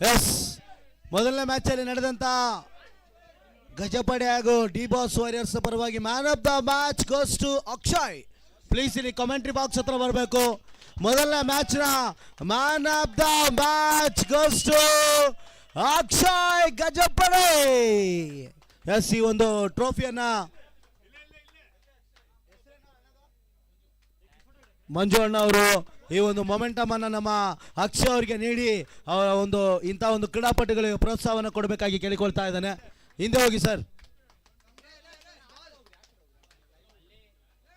S, ಮೊದಲನೇ match ಅಲ್ಲಿ ನಡೆದಂತ ಗಜಪಡೆ ಹಾಗೂ ಡಿ ಬಾಸ್ ವಾರಿಯರ್ಸ್ ಪರವಾಗಿ man of the match goes to Akshay. Please ಇಲ್ಲಿ ಕಾಮೆಂಟ್ರಿ ಬಾಕ್ಸ್ ಹತ್ರ ಬರಬೇಕು. ಮೊದಲನೇ ಮ್ಯಾಚ್ ನ man of the match goes to Akshay Gajapade. Yes, ಈ ಒಂದು ಟ್ರೋಫಿಯನ್ನ ಮಂಜು ಅಣ್ಣ ಅವರು ಈ ಒಂದು ಮೊಮೆಂಟಮ್ ಅನ್ನ ನಮ್ಮ ಅಕ್ಷಯ್ ಅವರಿಗೆ ನೀಡಿ ಅವರ ಒಂದು ಇಂಥ ಒಂದು ಕ್ರೀಡಾಪಟುಗಳಿಗೆ ಪ್ರೋತ್ಸಾಹವನ್ನು ಕೊಡಬೇಕಾಗಿ ಕೇಳಿಕೊಳ್ತಾ ಇದ್ದಾನೆ. ಹಿಂದೆ ಹೋಗಿ ಸರ್.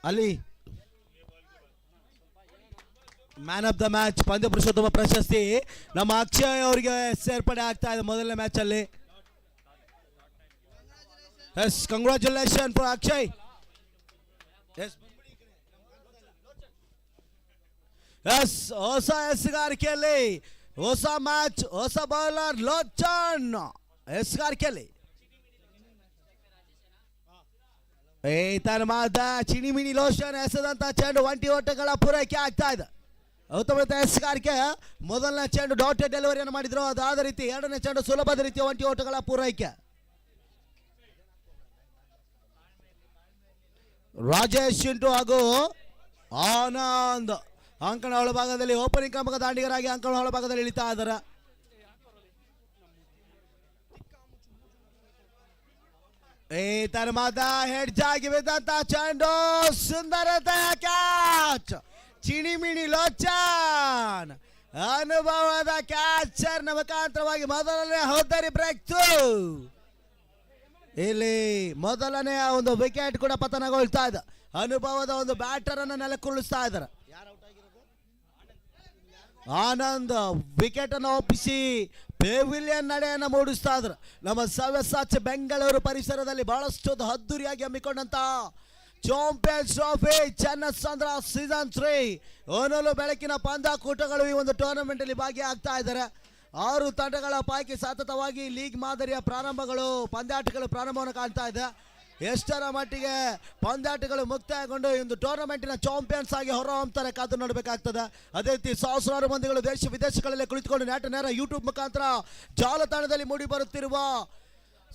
ಅಲ್ಲಿ ಮ್ಯಾನ್ ಆಫ್ ದ ಮ್ಯಾಚ್ ಪಂದ್ಯ ಪುರುಷೋತ್ತಮ ಪ್ರಶಸ್ತಿ ನಮ್ಮ ಅಕ್ಷಯ್ ಅವರಿಗೆ ಸೇರ್ಪಡೆ ಆಗ್ತಾ ಇದೆ ಮೊದಲನೇ ಮ್ಯಾಚ್ ಅಲ್ಲಿ. Yes, congratulation for Akshay. Yes, ಹೊಸ ಎಸ್ಗಾರಿಕೆಯಲ್ಲಿ ಹೊಸ ಮ್ಯಾಚ್, ಹೊಸ ಬೌಲರ್ ಲೋಚನ್ ಎಸ್ಗಾರಿಕೆಯಲ್ಲಿ ಮಾದ ಚಿಣಿಮಿಣಿ ಲೋಷನ್ ಎಸೆದಂತ ಚೆಂಡು 20 ಓಟಗಳ ಪೂರೈಕೆ ಆಗ್ತಾ ಇದೆ. ಉತ್ತಮ ಎಸ್ಗಾರಿಕೆ ಮೊದಲನೇ ಚೆಂಡು ಡಾಟೆಡ್ ಡೆಲಿವರಿಯನ್ನು ಮಾಡಿದ್ರು, ಅದಾದ ರೀತಿ ಎರಡನೇ ಚೆಂಡು ಸುಲಭದ ರೀತಿಯ 20 ಓಟಗಳ ಪೂರೈಕೆ. ರಾಜೇಶ್ ಚಿಂಟು ಹಾಗೂ ಆನಂದ್ ಅಂಕಣ ಒಳಭಾಗದಲ್ಲಿ ಓಪನಿಂಗ್ ಕ್ರಮಕ ದಾಂಡಿಗರಾಗಿ ಅಂಕಣ ಒಳಭಾಗದಲ್ಲಿ ಇಳಿತಾ ಇದ್ದಾರೆ. ಮಾದ ಹೆಡ್ಜ್ ಆಗಿ ಬಿದ್ದಂತ ಚೆಂಡು ಸುಂದರತೆಯ ಕ್ಯಾಚ್. ಚಿಣಿಮಿಣಿ ಲೋಚನ್ ಅನುಭವದ ಕ್ಯಾಚರ್ ನ ಮುಖಾಂತರವಾಗಿ ಮೊದಲನೇ ಹೋದರಿ ಬ್ರೇಕ್ ಥ್ರೂ. ಇಲ್ಲಿ ಮೊದಲನೆಯ ಒಂದು ವಿಕೆಟ್ ಕೂಡ ಪತನಗೊಳ್ತಾ ಇದೆ. ಅನುಭವದ ಒಂದು ಬ್ಯಾಟರ್ ಅನ್ನು ನೆಲಕ್ಕುರುಳಿಸ್ತಾ ಇದ್ದಾರೆ. ಆನಂದ್ ವಿಕೆಟ್ ಅನ್ನು ಒಪ್ಪಿಸಿ ಪೆವಿಲಿಯನ್ ನಡೆಯನ್ನು ಮೂಡಿಸ್ತಾ ಇದ್ರು. ನಮ್ಮ ಸವ್ಯಸಾಚ್ ಬೆಂಗಳೂರು ಪರಿಸರದಲ್ಲಿ ಬಹಳಷ್ಟು ಅದ್ದೂರಿಯಾಗಿ ಹಮ್ಮಿಕೊಂಡಂತ ಚಾಂಪಿಯನ್ಸ್ ಟ್ರೋಫಿ ಚೆನ್ನಸಂದ್ರ ಸೀಸನ್ 3 ಓನಲು ಬೆಳಕಿನ ಪಂದ್ಯಾಕೂಟಗಳು ಈ ಒಂದು ಟೂರ್ನಮೆಂಟ್ ಅಲ್ಲಿ ಭಾಗಿಯಾಗ್ತಾ ಇದ್ದಾರೆ. 6 ತಂಡಗಳ ಪೈಕಿ ಸತತವಾಗಿ ಲೀಗ್ ಮಾದರಿಯ ಪಂದ್ಯಾಟಗಳು ಪ್ರಾರಂಭವನ್ನು ಕಾಣ್ತಾ ಇದೆ. ಎಷ್ಟರ ಮಟ್ಟಿಗೆ ಪಂದ್ಯಾಟಗಳು ಮುಕ್ತಾಯಗೊಂಡು ಒಂದು ಟೂರ್ನಮೆಂಟಿನ ಚಾಂಪಿಯನ್ಸ್ ಆಗಿ ಹೊರಹೊಮ್ಮುತ್ತಾರೆ ಕಾದು ನೋಡಬೇಕಾಗ್ತದೆ. ಅದೇ ರೀತಿ ಸಹಸ್ರಾರು ಮಂದಿಗಳು ದೇಶ ವಿದೇಶಗಳಲ್ಲಿ ಕುಳಿತುಕೊಂಡು ನೇರ ಯೂಟ್ಯೂಬ್ ಮುಖಾಂತರ ಜಾಲತಾಣದಲ್ಲಿ ಮೂಡಿ ಬರುತ್ತಿರುವ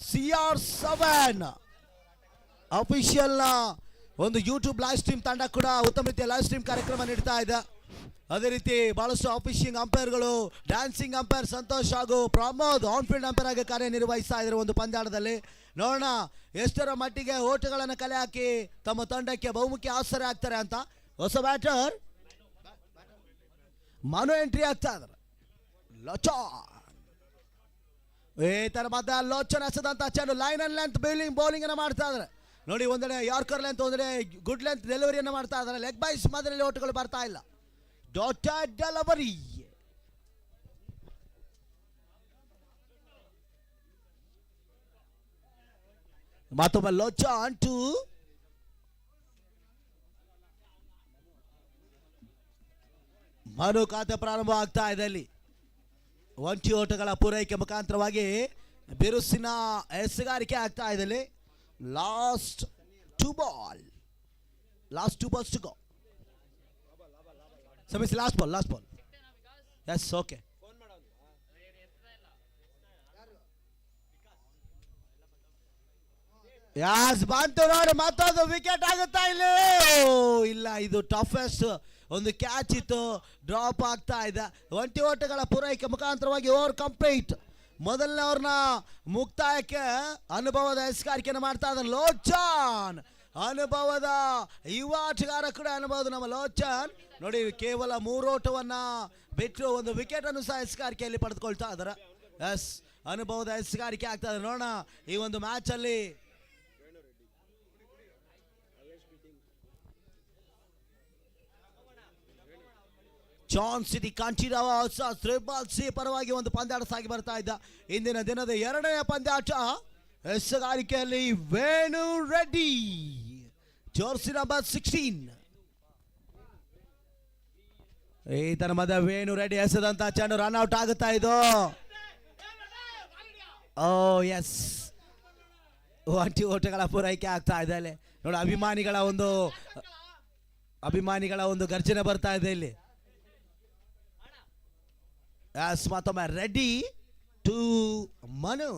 CR7 ಅಫಿಷಿಯಲ್ ಒಂದು ಯೂಟ್ಯೂಬ್ ಲೈವ್ ಸ್ಟ್ರೀಮ್ ತಂಡ ಕೂಡ ಉತ್ತಮ ರೀತಿಯ ಲೈವ್ ಸ್ಟ್ರೀಮ್ ಕಾರ್ಯಕ್ರಮ ನೀಡ್ತಾ ಇದೆ. ಅದೇ ರೀತಿ ಬಹಳಷ್ಟು ಆಫೀಸಿಂಗ್ ಅಂಪೈರ್ಗಳು, ಡ್ಯಾನ್ಸಿಂಗ್ ಅಂಪೈರ್ ಸಂತೋಷ್ ಹಾಗೂ ಪ್ರಮೋದ್ ಆನ್ಫೀಲ್ಡ್ ಅಂಪೈರ್ ಆಗಿ ಕಾರ್ಯನಿರ್ವಹಿಸ್ತಾ ಇದ್ದಾರೆ ಒಂದು ಪಂದ್ಯಾಟದಲ್ಲಿ. ನೋಡೋಣ ಎಷ್ಟರ ಮಟ್ಟಿಗೆ ಓಟಗಳನ್ನು ಕಲೆ ಹಾಕಿ ತಮ್ಮ ತಂಡಕ್ಕೆ ಬಹುಮುಖಿ ಆಸರೆ ಆಗ್ತಾರೆ ಅಂತ. ಹೊಸ ಬ್ಯಾಟರ್ ಮನು ಎಂಟ್ರಿ ಆಗ್ತಾ ಇದ್ದಾರೆ. ಲೋಚನ್ ಎಸೆದಂತ ಚೆಂಡು ಲೈನ್ ಅಂಡ್ ಲೆಂತ್ ಬೌಲಿಂಗ್ ಅನ್ನು ಮಾಡ್ತಾ ಇದ್ದಾರೆ. ನೋಡಿ, ಒಂದೆಡೆ ಯಾರ್ಕರ್ ಲೆಂತ್, ಒಂದೆಡೆ ಗುಡ್ ಲೆಂತ್ ಡೆಲಿವರಿಯನ್ನು ಮಾಡ್ತಾ ಇದ್ದಾರೆ. ಲೆಗ್ ಬೈಸ್ ಮಾದರಿಯಲ್ಲಿ ಓಟಗಳು ಬರ್ತಾ ಇಲ್ಲ. Dotted delivery. ಮತ್ತೊಬ್ಬ ಲೋಚನ್ ಟು ಮನು ಖಾತೆ ಪ್ರಾರಂಭ ಆಗ್ತಾ ಇದೆ. ಅಲ್ಲಿ 20 ಓಟಗಳ ಪೂರೈಕೆ ಮುಖಾಂತರವಾಗಿ ಬಿರುಸಿನ ಎಸೆಗಾರಿಕೆ ಆಗ್ತಾ ಇದೆ. Last two balls to go. ಸಮಿಸ್ last ball. Yes, okay. Yes ಬಂತು ನೋಡಿ, ಮತ್ತೊಂದು ವಿಕೆಟ್ ಆಗುತ್ತಾ ಇಲ್ಲ. ಇದು ಟಫೆಸ್ಟ್ ಒಂದು ಕ್ಯಾಚ್ ಇತ್ತು, ಡ್ರಾಪ್ ಆಗ್ತಾ ಇದೆ. 20 ಓಟಗಳ ಪೂರೈಕೆ ಮುಖಾಂತರವಾಗಿ ಓವರ್ ಕಂಪ್ಲೀಟ್. ಮೊದಲನೇವ್ರನ್ನ ಮುಕ್ತಾಯಕ್ಕೆ ಅನುಭವದ ಎಸ್ಗಾರಿಕೆಯನ್ನು ಮಾಡ್ತಾ ಇದ್ದಾರೆ ಲೋಚನ್. ಅನುಭವದ ಯುವ ಆಟಗಾರ ಕೂಡ ಅನುಭವದ ನಮ್ಮ ಲೋಚನ್. ನೋಡಿ, ಕೇವಲ 3 ಓಟವನ್ನ ಬಿಟ್ಟು ಒಂದು ವಿಕೆಟ್ ಅನ್ನು ಸಹ ಎಸ್ಗಾರಿಕೆಯಲ್ಲಿ ಪಡೆದುಕೊಳ್ತಾ ಇದ್ದಾರೆ. ಎಸ್, ಅನುಭವದ ಎಸ್ಗಾರಿಕೆ ಆಗ್ತಾ ಇದೆ. ನೋಡೋಣ ಈ ಒಂದು ಮ್ಯಾಚ್ ಅಲ್ಲಿ John city Kanteerava triple C ಪರವಾಗಿ ಒಂದು ಪಂದ್ಯಾಟ ಸಾಗಿ ಬರ್ತಾ ಇದ್ದ. ಇಂದಿನ ದಿನದ 2ನೇ ಪಂದ್ಯಾಟ ಎಸೆಗಾರಿಕೆಯಲ್ಲಿ ವೇಣು ರೆಡ್ಡಿ, ಜರ್ಸಿ ನಂಬರ್ 16. ಈತನ ಮಧ್ಯ ವೇಣು ರೆಡ್ಡಿ ಎಸೆದಂತ ಚೆಂಡು ರನ್ಔಟ್ ಆಗುತ್ತಾ ಇದು. ಎಸ್, 20 ಓಟಗಳ ಪೂರೈಕೆ ಆಗ್ತಾ ಇದೆ. ನೋಡಿ ಅಭಿಮಾನಿಗಳ ಒಂದು ಗರ್ಜನೆ ಬರ್ತಾ ಇದೆ ಇಲ್ಲಿ. ಮತ್ತೊಮ್ಮೆ ರೆಡಿ ಟು ಮನು.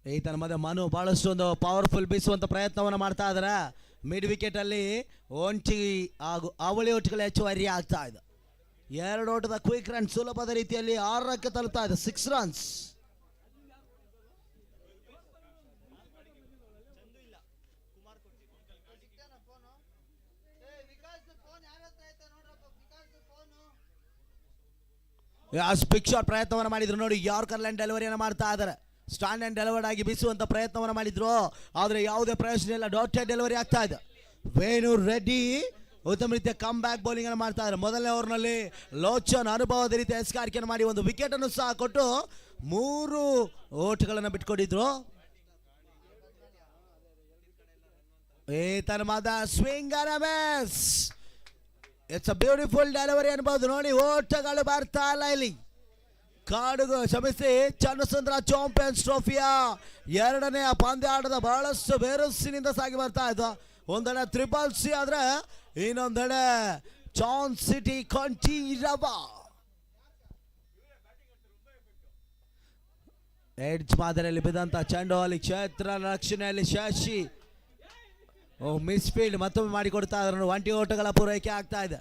ಈತನ ಮಧ್ಯೆ ಮನು ಬಹಳಷ್ಟು ಒಂದು ಪವರ್ಫುಲ್ ಬೀಸುವಂತ ಪ್ರಯತ್ನವನ್ನು ಮಾಡ್ತಾ ಇದಾರೆ. ಮಿಡ್ ವಿಕೆಟ್ ಅಲ್ಲಿ ಒಂಟಿ ಹಾಗೂ ಅವಳಿ ಒಟ್ಟುಗಳು ಹೆಚ್ಚುವರಿ ಆಗ್ತಾ ಇದೆ. 2 ಓಟದ ಕ್ವಿಕ್ ರನ್ ಸುಲಭದ ರೀತಿಯಲ್ಲಿ 6 ತಲುಪ್ತಾ ಇದೆ. 6 ರನ್ಸ್. ಬಿಗ್ ಶಾಟ್ ಪ್ರಯತ್ನವನ್ನು ಮಾಡಿದ್ರು ನೋಡಿ. ಯಾರ್ಕರ್ ಲೈನ್ ಡೆಲಿವರಿಯನ್ನು ಮಾಡ್ತಾ ಇದ್ದಾರೆ. ಸ್ಟ್ಯಾಂಡ್ ಅಂಡ್ ಡೆಲಿವರ್ಡ್ ಆಗಿ ಬೀಸುವಂತ ಪ್ರಯತ್ನವನ್ನು ಮಾಡಿದ್ರು, ಆದ್ರೆ ಯಾವುದೇ ಪ್ರಯೋಜನ ಇಲ್ಲ. ಡಾಟೆಡ್ ಡೆಲಿವರಿ ಆಗ್ತಾ ಇದೆ. ವೇಣು ರೆಡ್ಡಿ ಉತ್ತಮ ರೀತಿಯ ಕಮ್ ಬ್ಯಾಕ್ ಬೌಲಿಂಗ್ ಅನ್ನು ಮಾಡ್ತಾ ಇದ್ದಾರೆ. ಮೊದಲನೇ ಓವರ್ನಲ್ಲಿ ಲೋಚನ್ ಅನುಭವದ ರೀತಿಯ ಎಸ್ಕಾರಿಕೆಯನ್ನು ಮಾಡಿ ಒಂದು ವಿಕೆಟ್ ಅನ್ನು ಸಹ ಕೊಟ್ಟು 3 ಓಟ್ಗಳನ್ನು ಬಿಟ್ಕೊಟ್ಟಿದ್ರು. ಈತನ ಮಾದ swing miss. It's a beautiful delivery ಅನ್ಬಹುದು ನೋಡಿ. ಓಟಗಳು ಬರ್ತಾ ಇಲ್ಲ ಇಲ್ಲಿ. ಕಾಡುಗು ಕ್ಷಮಿಸಿ, ಚನ್ನಸುಂದರ ಚಾಂಪಿಯನ್ಸ್ ಟ್ರೋಫಿಯ 2ನೇ ಪಂದ್ಯಾಟದ ಬಹಳಷ್ಟು ಬೇರಸ್ಸಿನಿಂದ ಸಾಗಿ ಬರ್ತಾ ಇದ್ದ. ಒಂದೆಡೆ ಟ್ರಿಪಲ್ ಸಿ ಆದ್ರೆ ಇನ್ನೊಂದೆಡೆ ಚಾನ್ ಸಿಟಿ ಕಂಠೀರವ. ಎಡ್ಜ್ ಮಾದರಿಯಲ್ಲಿ ಬಿದ್ದಂತ ಚೆಂಡು ಅಲ್ಲಿ ಕ್ಷೇತ್ರ ರಕ್ಷಣೆಯಲ್ಲಿ ಶಶಿ ಮಿಸ್ ಫೀಲ್ಡ್ ಮತ್ತೊಮ್ಮೆ ಮಾಡಿಕೊಡ್ತಾ ಇದ್ರು. 20 ಓಟಗಳ ಪೂರೈಕೆ ಆಗ್ತಾ ಇದೆ.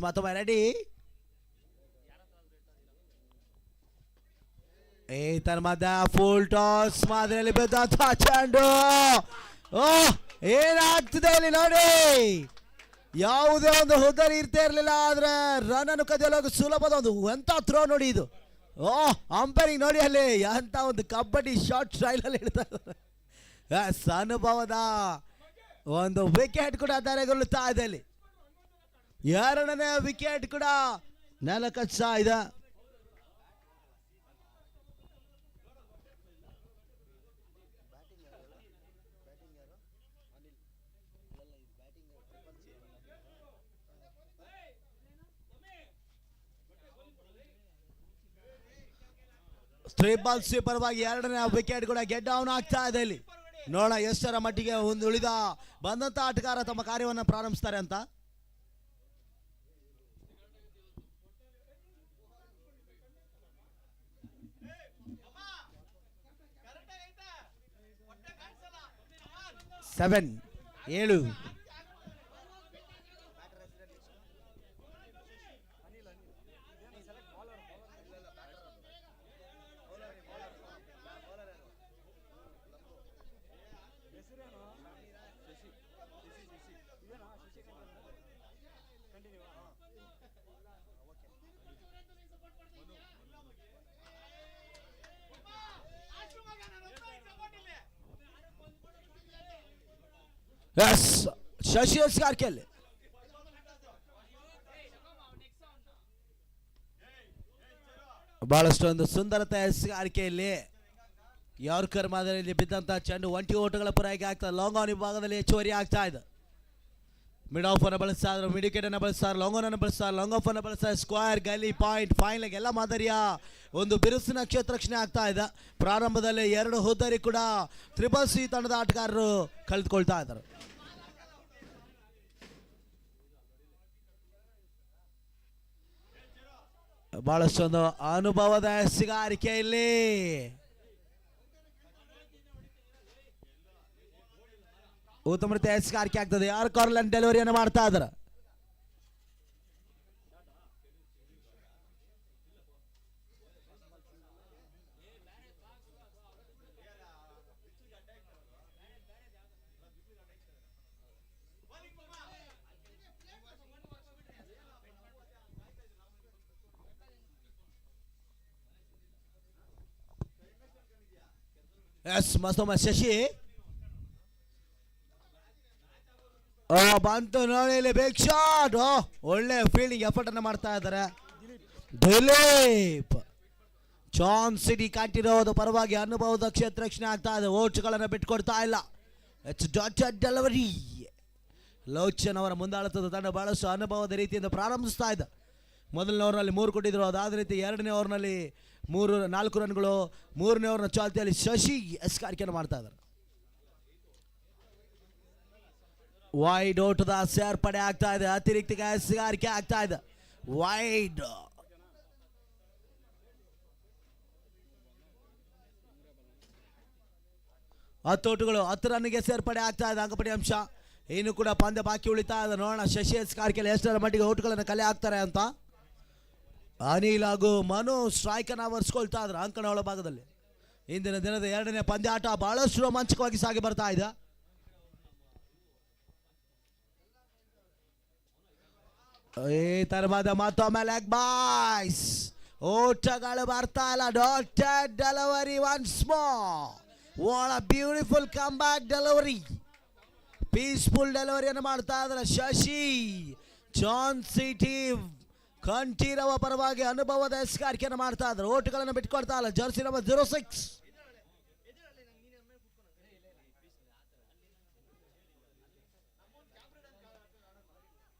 ಮತ್ತೊಮ್ಮೆ ರೆಡಿ. ಈತನ ಮಧ್ಯ ಫುಲ್ ಟಾಸ್ ಮಾದರಿಯಲ್ಲಿ ಬಿದ್ದಂತ ಚೆಂಡು. ಏನಾಗ್ತಿದೆ ಇಲ್ಲಿ ನೋಡಿ. ಯಾವುದೇ ಒಂದು ಹುದ್ದರಿ ಇರ್ತಾ ಇರಲಿಲ್ಲ, ಆದ್ರೆ ರನ್ ಅನ್ನು ಕದಿಯಲು ಸುಲಭದ ಒಂದು ಎಂತ ಥ್ರೋ ನೋಡಿ ಇದು. ಅಂಪೈರಿಂಗ್ ನೋಡಿ ಅಲ್ಲಿ ಎಂತ ಒಂದು ಕಬಡ್ಡಿ ಶಾರ್ಟ್ ಸ್ಟೈಲ್ ಅಲ್ಲಿ ಹೇಳ್ತಾ ಇದ್ದಾರೆ. ಅನುಭವದ ಒಂದು ವಿಕೆಟ್ ಕೂಡ ದಾರೆಗೊಳ್ಳುತ್ತಾ ಇದೆ ಅಲ್ಲಿ. 2ನೇ ವಿಕೆಟ್ ಕೂಡ ನೆಲಕಚ್ಚಾ ಇದೆ. ಟ್ರಿಪಲ್ ಸಿ ಪರವಾಗಿ 2ನೇ ವಿಕೆಟ್ ಕೂಡ ಗೆಟ್ ಡೌನ್ ಆಗ್ತಾ ಇದೆ ಇಲ್ಲಿ. ನೋಡೋಣ ಎಷ್ಟರ ಮಟ್ಟಿಗೆ ಒಂದು ಉಳಿದ ಬಂದಂತ ಆಟಗಾರ ತಮ್ಮ ಕಾರ್ಯವನ್ನು ಪ್ರಾರಂಭಿಸ್ತಾರೆ ಅಂತ. ಸೆವೆನ್ 7. ಶಶಿ ಎಸ್ಕಾರ್ಕೆಲ್ಲಿ ಬಹಳಷ್ಟು ಒಂದು ಸುಂದರತೆ ಎಸ್ಕಾರಿಕೆಯಲ್ಲಿ ಯಾರ್ಕರ್ ಮಾದರಿಯಲ್ಲಿ ಬಿದ್ದಂತಹ ಚೆಂಡು 20 ಓಟಗಳ ಪೂರೈಕೆ ಆಗ್ತದೆ. ಲಾಂಗ್ ಆನ್ ವಿಭಾಗದಲ್ಲಿ ಹೆಚ್ಚುವರಿ ಆಗ್ತಾ ಇದೆ. ಮಿಡ್ ಆಫ್ ಅನ್ನು ಬಳಸ್ತಾ ಇದ್ರು, ಮಿಡ್ ವಿಕೆಟ್ ಅನ್ನು ಬಳಸ್ತಾರೆ, ಲಾಂಗ್ ಆನ್ ಅನ್ನು ಬಳಸ್ತಾರೆ, ಲಾಂಗ್ ಆಫ್ ಅನ್ನು ಬಳಸ್ತಾರೆ, ಸ್ಕ್ವೇರ್ ಗಲಿ ಪಾಯಿಂಟ್ ಫೈನಲ್ ಎಲ್ಲ ಮಾದರಿಯ ಒಂದು ಬಿರುಸಿನ ಕ್ಷೇತ್ರ ರಕ್ಷಣೆ ಆಗ್ತಾ ಇದೆ. ಪ್ರಾರಂಭದಲ್ಲಿ 2 ಹುದ್ದರಿ ಕೂಡ ಟ್ರಿಪಲ್ ಸಿ ತಂಡದ ಆಟಗಾರರು ಕಳೆದುಕೊಳ್ತಾ ಇದ್ದಾರೆ. ಬಹಳಷ್ಟೊಂದು ಅನುಭವದ ಎಸೆಗಾರಿಕೆಯಲ್ಲಿ ಉತ್ತಮ ರೀತಿಯ ಎಸೆಗಾರಿಕೆ ಆಗ್ತದೆ. ಯಾರು ಕಾರ್ಲನ್ ಡೆಲಿವರಿಯನ್ನು ಮಾಡ್ತಾ ಇದ್ದಾರೆ. ಮತ್ತೊಮ್ಮೆ ಶಶಿ ಬಂತು ನೋಡಿ ಇಲ್ಲಿ ಬಿಗ್ ಶಾಟ್. ಒಳ್ಳೆ ಫೀಲ್ಡಿಂಗ್ ಎಫರ್ಟ್ ಅನ್ನು ಮಾಡ್ತಾ ಇದ್ದಾರೆ. ದಿಲೀಪ್ ಚಾನ್ ಸಿಟಿ ಕಂಠೀರವದ ಪರವಾಗಿ ಅನುಭವದ ಕ್ಷೇತ್ರ ರಕ್ಷಣೆ ಆಗ್ತಾ ಇದೆ. ಓಟ್ಗಳನ್ನು ಬಿಟ್ಕೊಡ್ತಾ ಇಲ್ಲ. It's dotted delivery. ಲೋಚನ್ ಅವರ ಮುಂದಾಳತ್ವದ ತಂಡ ಬಹಳಷ್ಟು ಅನುಭವದ ರೀತಿಯಿಂದ ಪ್ರಾರಂಭಿಸ್ತಾ ಇದೆ. ಮೊದಲನೇ ಓವರ್ನಲ್ಲಿ 3 ಕೊಟ್ಟಿದ್ರು, ಅದಾದ ರೀತಿ ಎರಡನೇ ಓವರ್ನಲ್ಲಿ 4 ರನ್ಗಳು. ಮೂರನೇ ಓವರ್ನ ಚಾಲ್ತಿಯಲ್ಲಿ ಶಶಿ ಎಸ್ಕಾರಿಕೆಯನ್ನು ಮಾಡ್ತಾ ಇದ್ದಾರೆ. ವೈಡ್ ಓಟದ ಸೇರ್ಪಡೆ ಆಗ್ತಾ ಇದೆ, ಅತಿರಿಕ್ತ ಎಸ್ಗಾರಿಕೆ ಆಗ್ತಾ ಇದೆ. ವೈಡ್ 10 ಓಟಗಳು 10 ರನ್ಗೆ ಸೇರ್ಪಡೆ ಆಗ್ತಾ ಇದೆ. ಅಂಕಪಟಿ ಅಂಶ ಇನ್ನು ಕೂಡ ಪಂದ್ಯ ಬಾಕಿ ಉಳಿತಾ ಇದೆ. ನೋಡೋಣ ಶಶಿ ಎಸ್ಕಾರಿಕೆಯಲ್ಲಿ ಎಷ್ಟರ ಮಟ್ಟಿಗೆ ಓಟುಗಳನ್ನು ಕಲೆ ಹಾಕ್ತಾರೆ ಅಂತ. ಅನಿಲ್ ಹಾಗೂ ಮನು ಸ್ಟ್ರೈಕ್ ಅನ್ನು ವರ್ಸ್ಕೊಳ್ತಾ ಇದ್ರು ಅಂಕಣ ಒಳಭಾಗದಲ್ಲಿ. ಇಂದಿನ ದಿನದ ಎರಡನೇ ಪಂದ್ಯಾಟ ಬಹಳಷ್ಟು ರೋಮಾಂಚಕವಾಗಿ ಸಾಗಿ ಬರ್ತಾ ಇದೆ. ಈ ತರವಾದ ಮತ್ತೊಮ್ಮೆ ಲೆಗ್ ಬಾಯ್ಸ್ ಓಟಗಳು ಬರ್ತಾ ಇಲ್ಲ. Dotted delivery once more. What a beautiful come back delivery. Peaceful ಡೆಲಿವರಿಯನ್ನು ಮಾಡ್ತಾ ಇದ್ದಾರೆ ಶಶಿ. ಜಾನ್ ಸಿಟಿ ಕಂಠೀರವ ಪರವಾಗಿ ಅನುಭವದ ಎಸ್ಕಾರಿಕೆಯನ್ನು ಮಾಡ್ತಾ ಇದ್ದಾರೆ. ಓಟುಗಳನ್ನು ಬಿಟ್ಕೊಡ್ತಾ ಇಲ್ಲ ಜರ್ಸಿ ನಂಬರ್ 06.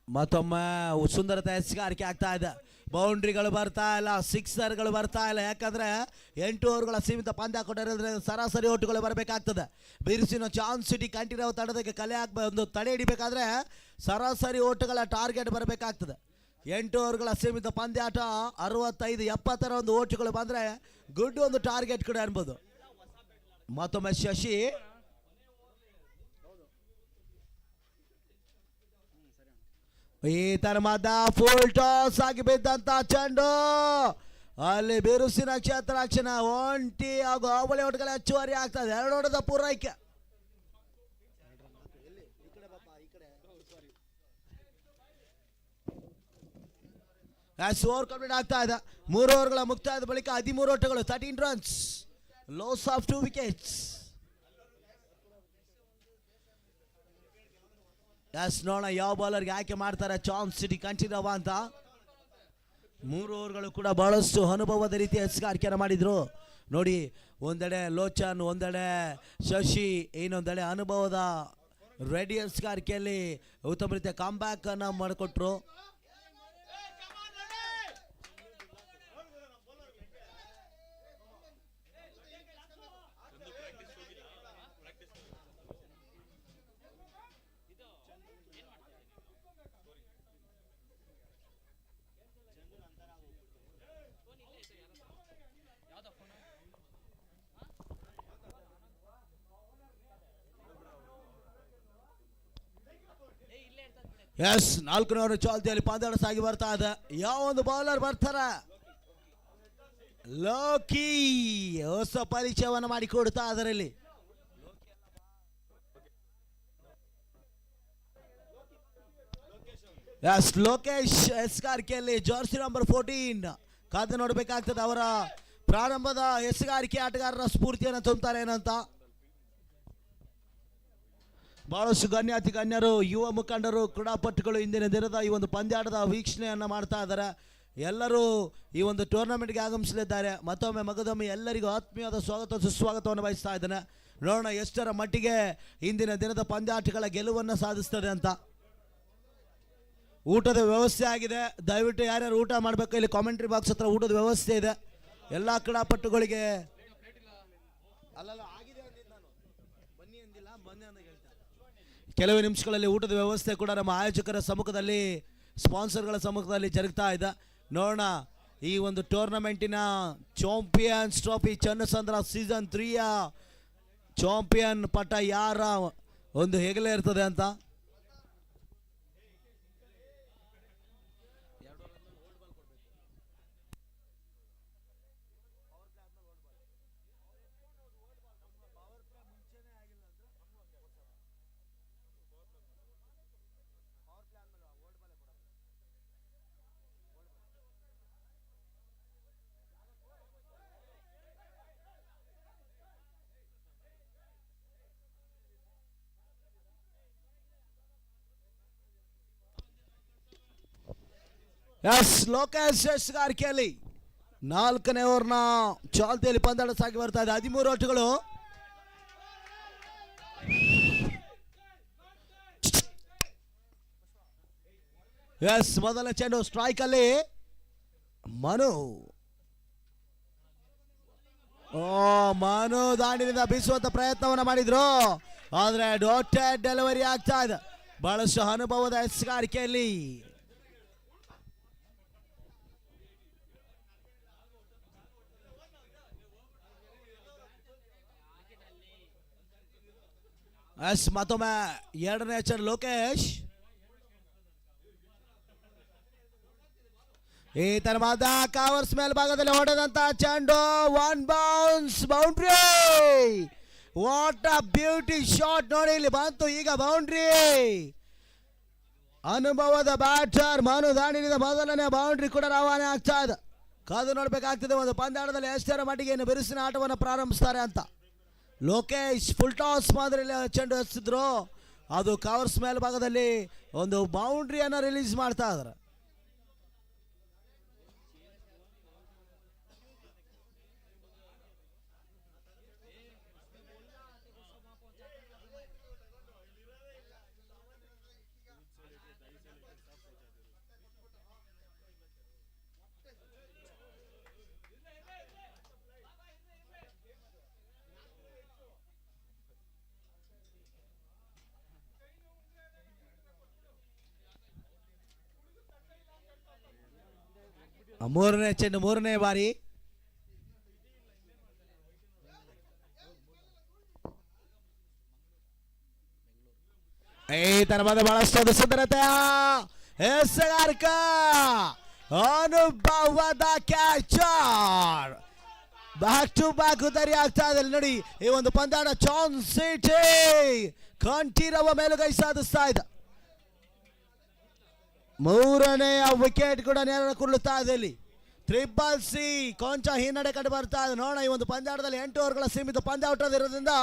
ಮತ್ತೊಮ್ಮೆ ಸುಂದರತೆ ಎಸ್ಕಾರಿಕೆ ಆಗ್ತಾ ಇದೆ. ಬೌಂಡ್ರಿಗಳು ಬರ್ತಾ ಇಲ್ಲ, ಸಿಕ್ಸರ್ಗಳು ಬರ್ತಾ ಇಲ್ಲ. ಯಾಕಂದ್ರೆ 8 ಓವರ್ಗಳ ಸೀಮಿತ ಪಂದ್ಯ ಕೊಟ್ಟಿರೋದ್ರಿಂದ ಸರಾಸರಿ ಓಟುಗಳು ಬರಬೇಕಾಗ್ತದೆ. ಬಿರುಸಿನ ಚಾನ್ಸ್ ಸಿಟಿ ಕಂಠೀರವ ತಂಡದಕ್ಕೆ ಕಲೆ ಒಂದು ತಡೆ ಹಿಡಿಬೇಕಾದ್ರೆ ಸರಾಸರಿ ಓಟುಗಳ ಟಾರ್ಗೆಟ್ ಬರಬೇಕಾಗ್ತದೆ. 8 ಓವರ್ಗಳ ಸೀಮಿತ ಪಂದ್ಯಾಟ 65-70 ಒಂದು ಓಟುಗಳು ಬಂದರೆ ಗುಡ್ ಒಂದು ಟಾರ್ಗೆಟ್ ಕೂಡ ಅನ್ಬೋದು. ಮತ್ತೊಮ್ಮೆ ಶಶಿ ಈ ತರಮಾದ ಫುಲ್ ಟಾಸ್ ಆಗಿ ಬಿದ್ದಂತ ಚೆಂಡು ಅಲ್ಲಿ ಬಿರುಸಿನ ಕ್ಷೇತ್ರಾಕ್ಷಣ ಒಂಟಿ ಹಾಗೂ ಅವಳಿ ಓಟಗಳ ಹೆಚ್ಚುವರಿ ಆಗ್ತದೆ. 2 ಓಟದ ಪೂರೈಕೆ. ಓವರ್ ಕಂಪ್ಲೀಟ್ ಆಗ್ತಾ ಇದೆ. 3 ಓವರ್ಗಳ ಮುಕ್ತಾಯದ ಬಳಿಕ 13 ಓಟಗಳು, 13 ರನ್ಸ್, ಲಾಸ್ ಆಫ್ 2 ವಿಕೆಟ್ಸ್. ನೋಡೋಣ ಯಾವ ಬೌಲರ್ಗೆ ಆಯ್ಕೆ ಮಾಡ್ತಾರೆ ಚಾನ್ಸ್ ಸಿಟಿ ಕಂಠೀರವ ಅಂತ. 3 ಓವರ್ಗಳು ಕೂಡ ಬಹಳಷ್ಟು ಅನುಭವದ ರೀತಿ ಎಸ್ಕಾರಿಕೆಯನ್ನು ಮಾಡಿದ್ರು ನೋಡಿ. ಒಂದೆಡೆ ಲೋಚನ್, ಒಂದೆಡೆ ಶಶಿ, ಇನ್ನೊಂದೆಡೆ ಅನುಭವದ ರೆಡಿ ಎಸ್ಕಾರಿಕೆಯಲ್ಲಿ ಉತ್ತಮ ರೀತಿಯ ಕಮ್ ಬ್ಯಾಕ್ ಅನ್ನು ಮಾಡಿಕೊಟ್ರು. ಎಸ್ 4ನೇ ಓವರ್ ಚಾಲ್ತಿಯಲ್ಲಿ ಪಂದ್ಯಾಟ ಸಾಗಿ ಬರ್ತಾ ಇದೆ. ಯಾವ ಒಂದು ಬೌಲರ್ ಬರ್ತಾರೆ ಲೋಕಿ ಹೊಸ ಪರಿಚಯವನ್ನು ಮಾಡಿಕೊಡ್ತಾ ಅದರಲ್ಲಿ. ಎಸ್ ಲೋಕೇಶ್ ಎಸ್ಗಾರಿಕೆಯಲ್ಲಿ ಜರ್ಸಿ ನಂಬರ್ 14 ಕಾದು ನೋಡಬೇಕಾಗ್ತದೆ. ಅವರ ಪ್ರಾರಂಭದ ಎಸ್ಗಾರಿಕೆ ಆಟಗಾರರ ಸ್ಫೂರ್ತಿಯನ್ನು ತುಂಬುತ್ತಾರೆ ಏನಂತ. ಬಹಳಷ್ಟು ಗಣ್ಯಾತಿ ಗಣ್ಯರು, ಯುವ ಮುಖಂಡರು, ಕ್ರೀಡಾಪಟುಗಳು ಇಂದಿನ ದಿನದ ಈ ಒಂದು ಪಂದ್ಯಾಟದ ವೀಕ್ಷಣೆಯನ್ನು ಮಾಡ್ತಾ ಇದ್ದಾರೆ. ಎಲ್ಲರೂ ಈ ಒಂದು ಟೂರ್ನಮೆಂಟ್ಗೆ ಆಗಮಿಸಲಿದ್ದಾರೆ. ಮತ್ತೊಮ್ಮೆ ಮಗದೊಮ್ಮೆ ಎಲ್ಲರಿಗೂ ಆತ್ಮೀಯವಾದ ಸ್ವಾಗತ ಸುಸ್ವಾಗತವನ್ನು ಬಯಸ್ತಾ ಇದ್ದೇನೆ. ನೋಡೋಣ ಎಷ್ಟರ ಮಟ್ಟಿಗೆ ಇಂದಿನ ದಿನದ ಪಂದ್ಯಾಟಗಳ ಗೆಲುವನ್ನು ಸಾಧಿಸ್ತದೆ ಅಂತ. ಊಟದ ವ್ಯವಸ್ಥೆ ಆಗಿದೆ. ದಯವಿಟ್ಟು ಯಾರ್ಯಾರು ಊಟ ಮಾಡಬೇಕು ಇಲ್ಲಿ ಕಾಮೆಂಟ್ರಿ ಬಾಕ್ಸ್ ಹತ್ರ ಊಟದ ವ್ಯವಸ್ಥೆ ಇದೆ ಎಲ್ಲ ಕ್ರೀಡಾಪಟುಗಳಿಗೆ. ಕೆಲವೇ ನಿಮಿಷಗಳಲ್ಲಿ ಊಟದ ವ್ಯವಸ್ಥೆ ಕೂಡ ನಮ್ಮ ಆಯೋಜಕರ ಸಮ್ಮುಖದಲ್ಲಿ, ಸ್ಪಾನ್ಸರ್ಗಳ ಸಮ್ಮುಖದಲ್ಲಿ ಜರುಗ್ತಾ ಇದೆ. ನೋಡೋಣ ಈ ಒಂದು ಟೂರ್ನಮೆಂಟಿನ ಚಾಂಪಿಯನ್ಸ್ ಟ್ರೋಫಿ ಚನ್ನಸಂದ್ರ ಸೀಸನ್ 3ಯ ಚಾಂಪಿಯನ್ ಪಟ್ಟ ಯಾರ ಒಂದು ಹೆಗಲೇ ಇರ್ತದೆ ಅಂತ. ಎಸ್ ಲೋಕೇಶ್ ಎಸ್ಗಾರಿಕೆಯಲ್ಲಿ 4ನೇ ಓವರ್ನ ಚಾಲ್ತಿಯಲ್ಲಿ ಪಂದ್ಯಾಟ ಸಾಗಿ ಬರ್ತಾ ಇದೆ. 13 ಓಟಗಳು. ಎಸ್, ಮೊದಲ ಚೆಂಡು ಸ್ಟ್ರೈಕ್ ಅಲ್ಲಿ ಮನು. ಮನು ದಾಂಡಿನಿಂದ ಬೀಸುವಂತ ಪ್ರಯತ್ನವನ್ನ ಮಾಡಿದ್ರು, ಆದ್ರೆ ಡಾಟೆಡ್ ಡೆಲಿವರಿ ಆಗ್ತಾ ಇದೆ. ಬಹಳಷ್ಟು ಅನುಭವದ ಎಸ್ಗಾರಿಕೆಯಲ್ಲಿ ಎಸ್. ಮತ್ತೊಮ್ಮೆ ಎರಡನೇ ಚೆಂಡು ಲೋಕೇಶ್. ಈ ತರವಾದ ಕವರ್ಸ್ ಮೇಲ್ಭಾಗದಲ್ಲಿ ಹೊಡೆದಂತ ಚೆಂಡು, one bounce boundary. What a beauty shot ನೋಡಿ, ಇಲ್ಲಿ ಬಂತು ಈಗ ಬೌಂಡ್ರಿ. ಅನುಭವದ ಬ್ಯಾಟರ್ ಮನು ದಾಂಡಿನಿಂದ ಮೊದಲನೇ ಬೌಂಡ್ರಿ ಕೂಡ ರವಾನೆ ಆಗ್ತಾ ಇದೆ. ಕಾದು ನೋಡ್ಬೇಕಾಗ್ತದೆ ಒಂದು ಪಂದ್ಯಾಟದಲ್ಲಿ ಎಷ್ಟರ ಮಟ್ಟಿಗೆ ಇನ್ನು ಬಿರುಸಿನ ಆಟವನ್ನು ಪ್ರಾರಂಭಿಸ್ತಾರೆ ಅಂತ. ಲೋಕೇಶ್ ಫುಲ್ ಟಾಸ್ ಮಾದರಿಯಲ್ಲಿ ಚೆಂಡು ಎಸೆದ್ರು, ಅದು ಕವರ್ಸ್ ಮೇಲ್ಭಾಗದಲ್ಲಿ ಒಂದು ಬೌಂಡ್ರಿಯನ್ನು ರಿಲೀಸ್ ಮಾಡ್ತಾ ಇದ್ದಾರೆ. ಮೂರನೇ ಚೆಂಡು, ಮೂರನೇ ಬಾರಿ. ಈ ತರವಾದ ಬಹಳಷ್ಟು ಸುಂದರತೆಯ ಎಸೆಗಾರಿಕ ಅನುಭವದ ಕ್ಯಾಚರ್. ಬ್ಯಾಕ್ ಟು ಬ್ಯಾಕ್ ಉದರಿ ಆಗ್ತಾ ಇದೆ ನೋಡಿ. ಈ ಒಂದು ಪಂದ್ಯಾಟ ಚಾನ್ ಸಿಟಿ ಕಂಠೀರವ ಮೇಲುಗೈ ಸಾಧಿಸ್ತಾ ಇದೆ. ಮೂರನೆಯ ವಿಕೆಟ್ ಕೂಡ ನೇರ ಕುರುಳುತ್ತಾ ಇದೆ. ಇಲ್ಲಿ ಟ್ರಿಪಲ್ ಸಿ ಕೊಂಚ ಹಿನ್ನಡೆ ಕಂಡು ಬರ್ತಾ ಇದೆ. ನೋಡೋಣ, ಈ ಒಂದು ಪಂದ್ಯಾಟದಲ್ಲಿ 8 ಓವರ್ಗಳ ಸೀಮಿತ ಪಂದ್ಯಾಟದಿರೋದ್ರಿಂದ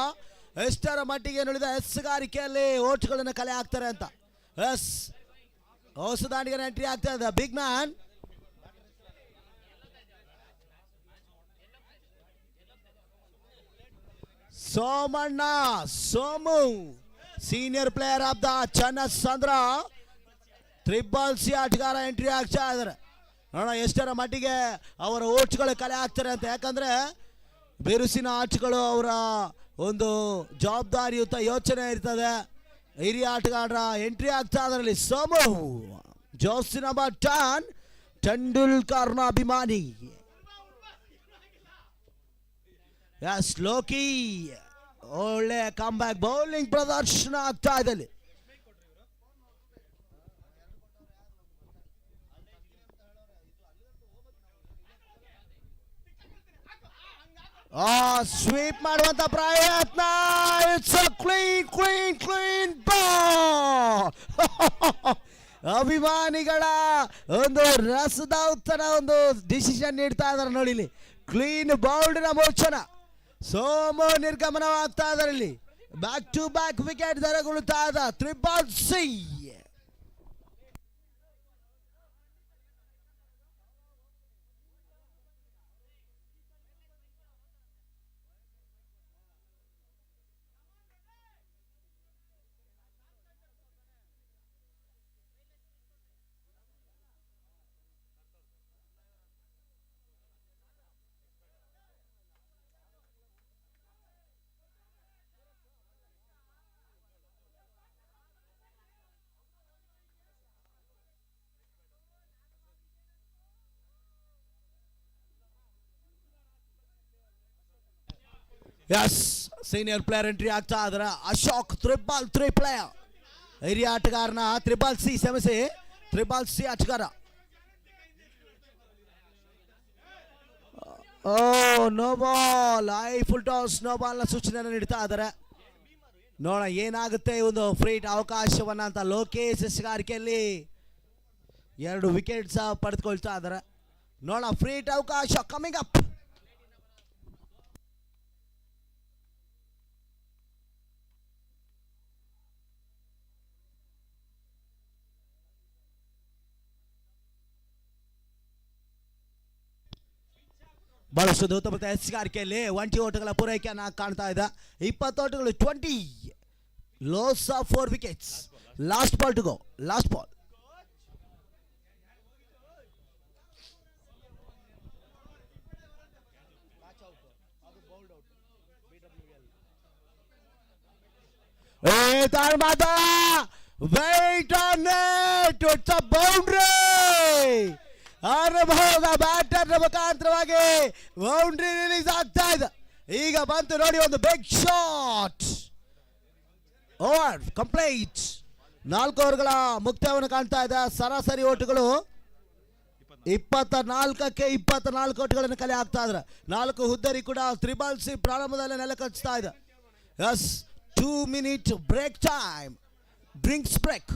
ಎಷ್ಟರ ಮಟ್ಟಿಗೆ ನುಳಿದ ಎಸ್ಗಾರಿಕೆಯಲ್ಲಿ ಓಟ್ಗಳನ್ನು ಕಲೆ ಹಾಕ್ತಾರೆ ಅಂತ. ಎಸ್, ಹೊಸ ದಾಂಡಿಗೆ ಎಂಟ್ರಿ ಆಗ್ತಾ ಇದೆ. Big man Somanna Somu, senior player of the Channasandra triple C ಆಟಗಾರ ಎಂಟ್ರಿ ಆಗ್ತಾ ಇದ್ದಾರೆ. ನೋಡೋಣ ಎಷ್ಟರ ಮಟ್ಟಿಗೆ ಅವರ ಓಟ್ಗಳು ಕಲೆ ಹಾಕ್ತಾರೆ ಅಂತ. ಯಾಕಂದ್ರೆ ಬಿರುಸಿನ ಆಟಗಳು ಅವರ ಒಂದು ಜವಾಬ್ದಾರಿಯುತ ಯೋಚನೆ ಇರ್ತದೆ. ಹಿರಿಯ ಆಟಗಾರರ ಎಂಟ್ರಿ ಆಗ್ತಾ ಅದರಲ್ಲಿ ಸೋಮು, ಜೋಸಿ ನಂಬರ್ 10, ಟೆಂಡೂಲ್ಕರ್ನ ಅಭಿಮಾನಿ. ಎಸ್, ಲೋಕಿ ಒಳ್ಳೆ ಕಮ್ಬ್ಯಾಕ್ ಬೌಲಿಂಗ್ ಪ್ರದರ್ಶನ ಆಗ್ತಾ ಇದೆ. ಸ್ವೀಪ್ ಮಾಡುವಂತ ಪ್ರಯತ್ನ. It's a clean ball. ಅಭಿಮಾನಿಗಳ ಒಂದು ರಸದೌತಣ ಒಂದು ಡಿಸಿಷನ್ ನೀಡ್ತಾ ಇದಾರೆ ನೋಡಿ. ಇಲ್ಲಿ ಕ್ಲೀನ್ ಬೌಲ್ಡ್ನ ಮೋಚನ. ಸೋಮು ನಿರ್ಗಮನವಾಗ್ತಾ ಇದಾರೆ. ಇಲ್ಲಿ ಬ್ಯಾಕ್ ಟು ಬ್ಯಾಕ್ ವಿಕೆಟ್ ದರಗೊಳ್ಳುತ್ತಾ ಇದ್ದ triple C. Yes, senior player entry ಆಗ್ತಾ ಇದ್ರ ಅಶೋಕ್. ಟ್ರಿಪಲ್ 3 ಪ್ಲೇಯರ್, ಹಿರಿಯ ಆಟಗಾರನ ಟ್ರಿಪಲ್ ಸಿ ಶ್ರಮಿಸಿ ಟ್ರಿಪಲ್ ಸಿ ಆಟಗಾರ. No ball. Full toss no ball ನ ಸೂಚನೆಯನ್ನು ನೀಡ್ತಾ ಇದ್ದಾರೆ. ನೋಡೋಣ ಏನಾಗುತ್ತೆ ಈ ಒಂದು ಫ್ರೀಟ್ ಅವಕಾಶವನ್ನ ಅಂತ. ಲೋಕೇಶ್ ಎಸ್ಗಾರಿಕೆಯಲ್ಲಿ 2 ವಿಕೆಟ್ ಸಹ ಪಡೆದುಕೊಳ್ತಾ ಇದ್ದಾರೆ. ನೋಡೋಣ ಫ್ರೀಟ್ ಅವಕಾಶ ಕಮಿಂಗ್ ಅಪ್. ಬಹಳಷ್ಟು ದೌತಮತ ಎಸ್ಗಾರಿಕೆಯಲ್ಲಿ 20 ಓಟಗಳ ಪೂರೈಕೆಯನ್ನು ಕಾಣ್ತಾ ಇದೆ. 20 ಓಟಗಳು 20 loss of 4 wickets. Last ball to go. Last ball. Tarmada, wait on it, it's a boundary. ಅನುಭವದ ಬ್ಯಾಟರ್ ಮುಖಾಂತರವಾಗಿ ಬೌಂಡ್ರಿ ರಿಲೀಸ್ ಆಗ್ತಾ ಇದೆ. ಈಗ ಬಂತು ನೋಡಿ ಒಂದು ಬಿಗ್ ಶಾಟ್. Over complete. 4 ಓವರ್ಗಳ ಮುಕ್ತಾಯವನ್ನು ಕಾಣ್ತಾ ಇದೆ. ಸರಾಸರಿ ಓಟುಗಳು 24ಕ್ಕೆ 24 ಓಟುಗಳನ್ನು ಕಲೆ ಆಗ್ತಾ ಇದ್ರೆ. 4 ಹುದ್ದರಿ ಕೂಡ ತ್ರಿಬಲ್ ಸಿ ಪ್ರಾರಂಭದಲ್ಲಿ ನೆಲೆ ಕಚ್ತಾ ಇದೆ. Yes 2 minute break time. Drinks break.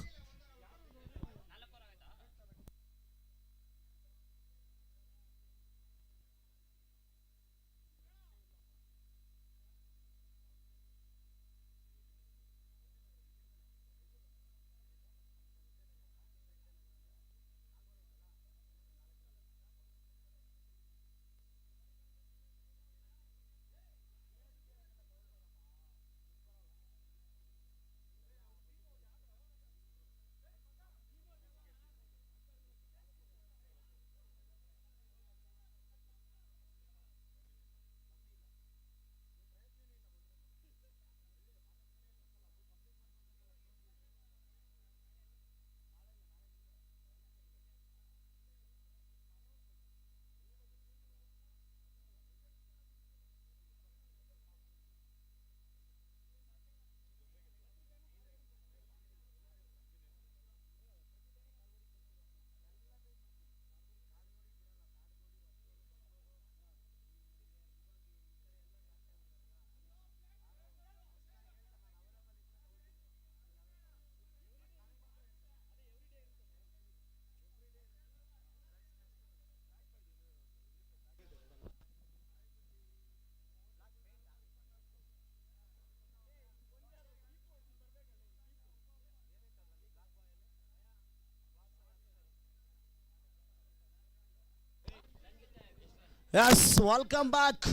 Yes welcome back.